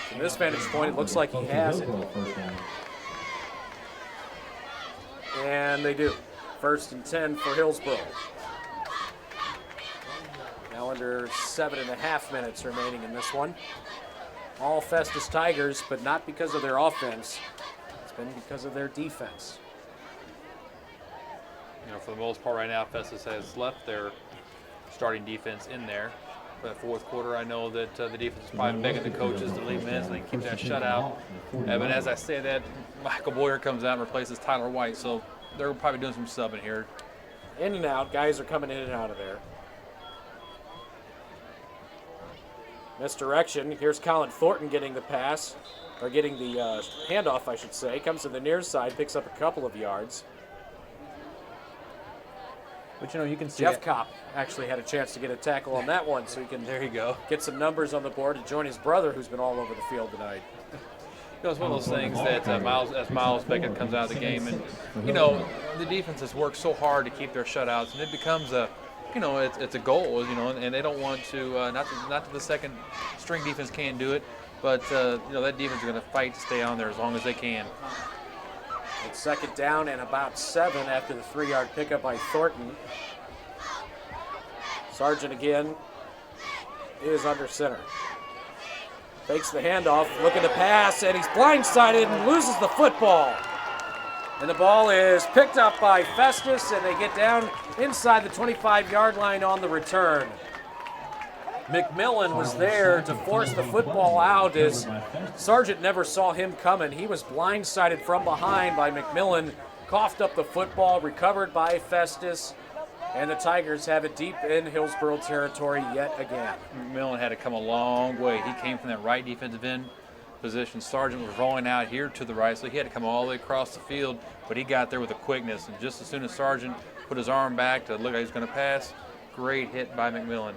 From this vantage point, it looks like he has it. And they do. 1st and 10 for Hillsboro. Now under 7.5 minutes remaining in this one. All Festus Tigers, but not because of their offense. It's been because of their defense. You know, for the most part right now, Festus has left their starting defense in there. For the fourth quarter, I know that the defense is probably begging the coaches to leave them in so they can keep that shutout. But as I say that, Michael Boyer comes out and replaces Tyler White, so they're probably doing some subbing here. In and out, guys are coming in and out of there. Misdirection. Here's Colin Thornton getting the pass, or getting the handoff, I should say. Comes to the near side, picks up a couple of yards. But you know, you can see Jeff Kopp actually had a chance to get a tackle on that one, so he can there you go. Get some numbers on the board to join his brother, who's been all over the field tonight. You know, it's one of those things that Miles Beckett comes out of the game, and you know, the defense has worked so hard to keep their shutouts, and it becomes a, you know, it's a goal, you know, and they don't want to not that the second string defense can't do it, but you know, that defense is going to fight to stay on there as long as they can. It's 2nd down and about 7 after the 3-yard pickup by Thornton. Sargent again is under center. Fakes the handoff, looking to pass, and he's blindsided and loses the football. And the ball is picked up by Festus, and they get down inside the 25-yard line on the return. McMillan was there to force the football out as Sargent never saw him coming. He was blindsided from behind by McMillan, coughed up the football, recovered by Festus, and the Tigers have it deep in Hillsboro territory yet again. McMillan had to come a long way. He came from that right defensive end position. Sargent was rolling out here to the right, so he had to come all the way across the field, but he got there with a quickness, and just as soon as Sargent put his arm back to look like he was going to pass, great hit by McMillan.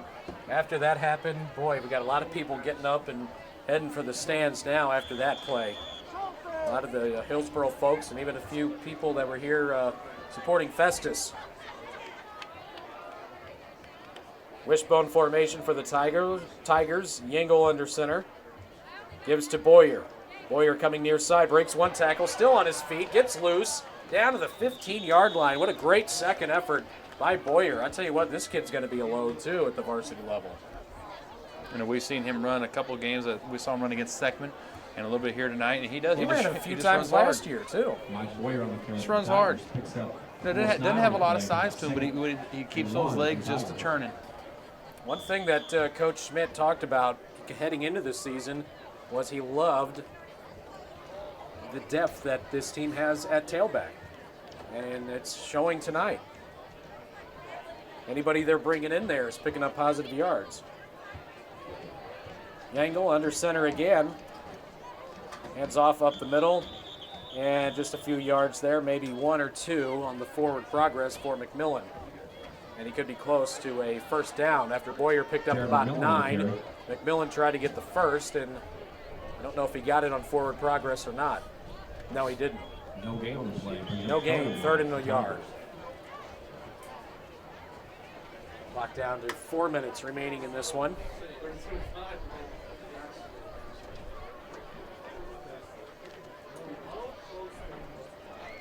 After that happened, boy, we got a lot of people getting up and heading for the stands now after that play. A lot of the Hillsboro folks and even a few people that were here supporting Festus. Wishbone formation for the Tigers. Yingle under center. Gives to Boyer. Boyer coming near side, breaks one tackle, still on his feet, gets loose, down to the 15-yard line. What a great second effort by Boyer. I tell you what, this kid's going to be a load too at the varsity level. You know, we've seen him run a couple of games. We saw him run against Seckman and a little bit here tonight, and he ran a few times last year too. Just runs hard. Doesn't have a lot of size to him, but he keeps those legs just churning. One thing that Coach Schmidt talked about heading into this season was he loved the depth that this team has at tailback, and it's showing tonight. Anybody they're bringing in there is picking up positive yards. Yangle under center again. Hands off up the middle, and just a few yards there, maybe 1 or 2 on the forward progress for McMillan. And he could be close to a first down after Boyer picked up about 9. McMillan tried to get the first, and I don't know if he got it on forward progress or not. No, he didn't. No gain on the play. No gain, 3rd and a yard. Locked down to 4 minutes remaining in this one.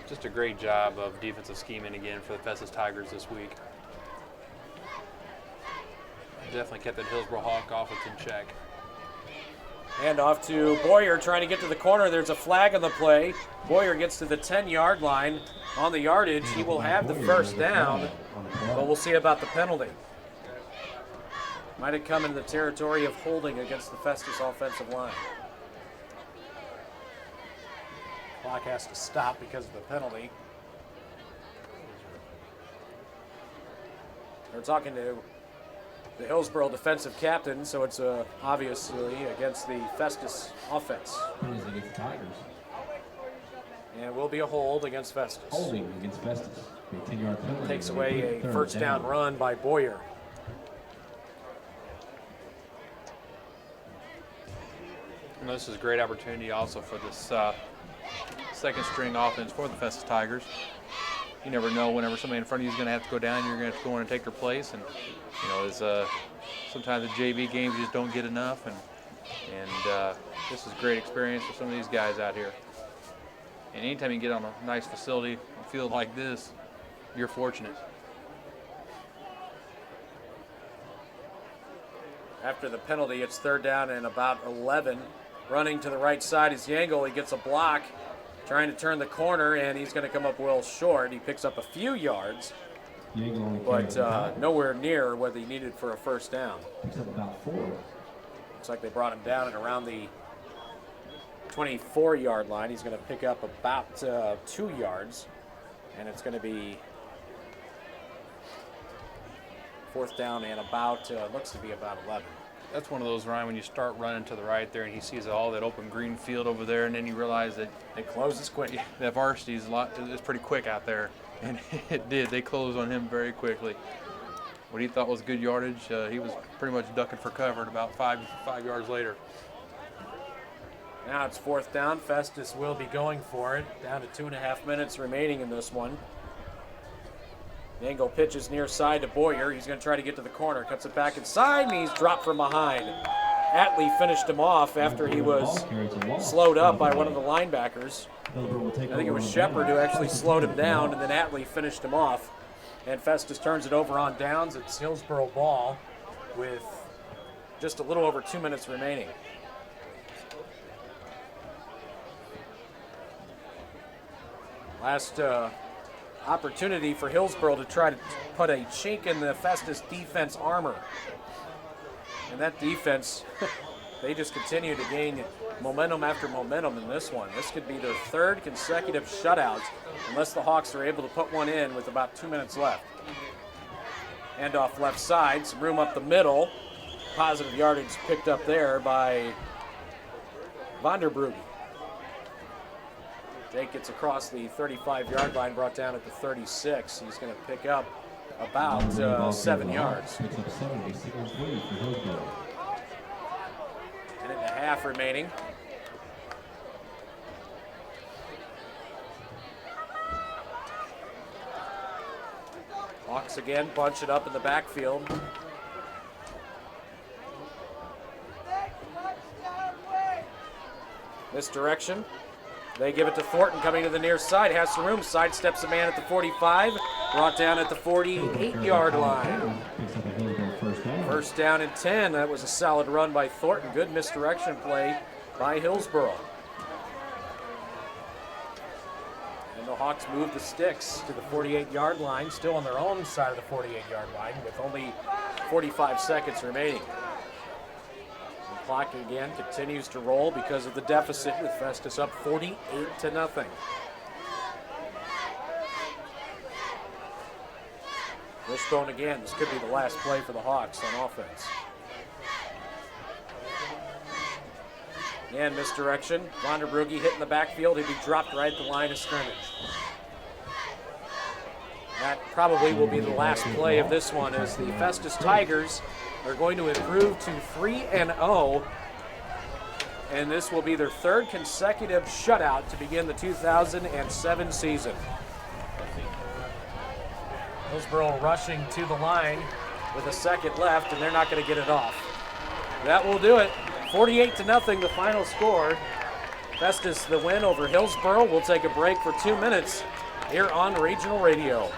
Just a great job of defensive scheming again for the Festus Tigers this week. Definitely kept that Hillsboro Hawk offense in check. Hand off to Boyer trying to get to the corner. There's a flag on the play. Boyer gets to the 10-yard line. On the yardage, he will have the first down, but we'll see about the penalty. Might have come into the territory of holding against the Festus offensive line. Clock has to stop because of the penalty. They're talking to the Hillsboro defensive captain, so it's obviously against the Festus offense. Penalties against the Tigers. And it will be a hold against Festus. Holding against Festus. A 10-yard penalty. Takes away a first down run by Boyer. And this is a great opportunity also for this second string offense for the Festus Tigers. You never know whenever somebody in front of you is going to have to go down, you're going to have to go in and take their place. And you know, there's sometimes the JV games just don't get enough, and this is a great experience for some of these guys out here. And anytime you get on a nice facility, a field like this, you're fortunate. After the penalty, it's third down and about 11. Running to the right side is Yangle. He gets a block, trying to turn the corner, and he's going to come up well short. He picks up a few yards, but nowhere near what he needed for a first down. Picks up about 4. Looks like they brought him down at around the 24-yard line. He's going to pick up about 2 yards, and it's going to be fourth down and about, looks to be about 11. That's one of those, Ryan, when you start running to the right there and he sees all that open green field over there, and then you realize that it closes quick. That varsity is pretty quick out there, and it did. They closed on him very quickly. What he thought was good yardage, he was pretty much ducking for cover at about 5 yards later. Now it's fourth down. Festus will be going for it. Down to 2.5 minutes remaining in this one. Yangle pitches near side to Boyer. He's going to try to get to the corner. Cuts it back inside, and he's dropped from behind. Atlee finished him off after he was slowed up by one of the linebackers. I think it was Shepard who actually slowed him down, and then Atlee finished him off. And Festus turns it over on downs. It's Hillsboro ball with just a little over 2 minutes remaining. Last opportunity for Hillsboro to try to put a chink in the Festus defense armor. And that defense, they just continue to gain momentum after momentum in this one. This could be their third consecutive shutout unless the Hawks are able to put one in with about 2 minutes left. Hand off left side, some room up the middle. Positive yardage picked up there by Vanderbrugge. Jake gets across the 35-yard line, brought down at the 36. He's going to pick up about 7 yards. Picks up 7, a signals lead for Hillsboro. Minute and a half remaining. Hawks again bunch it up in the backfield. Misdirection. They give it to Thornton coming to the near side. Has some room. Sidesteps a man at the 45. Brought down at the 48-yard line. First down and 10. That was a solid run by Thornton. Good misdirection play by Hillsboro. And the Hawks move the sticks to the 48-yard line. Still on their own side of the 48-yard line with only 45 seconds remaining. Clock again continues to roll because of the deficit with Festus up 48-0. Wishbone again. This could be the last play for the Hawks on offense. Again, misdirection. Vanderbrugge hitting the backfield. He'd be dropped right at the line of scrimmage. That probably will be the last play of this one as the Festus Tigers are going to improve to 3-0, and this will be their third consecutive shutout to begin the 2007 season. Hillsboro rushing to the line with a second left, and they're not going to get it off. That will do it. 48-0, the final score. Festus the win over Hillsboro. We'll take a break for 2 minutes here on Regional Radio.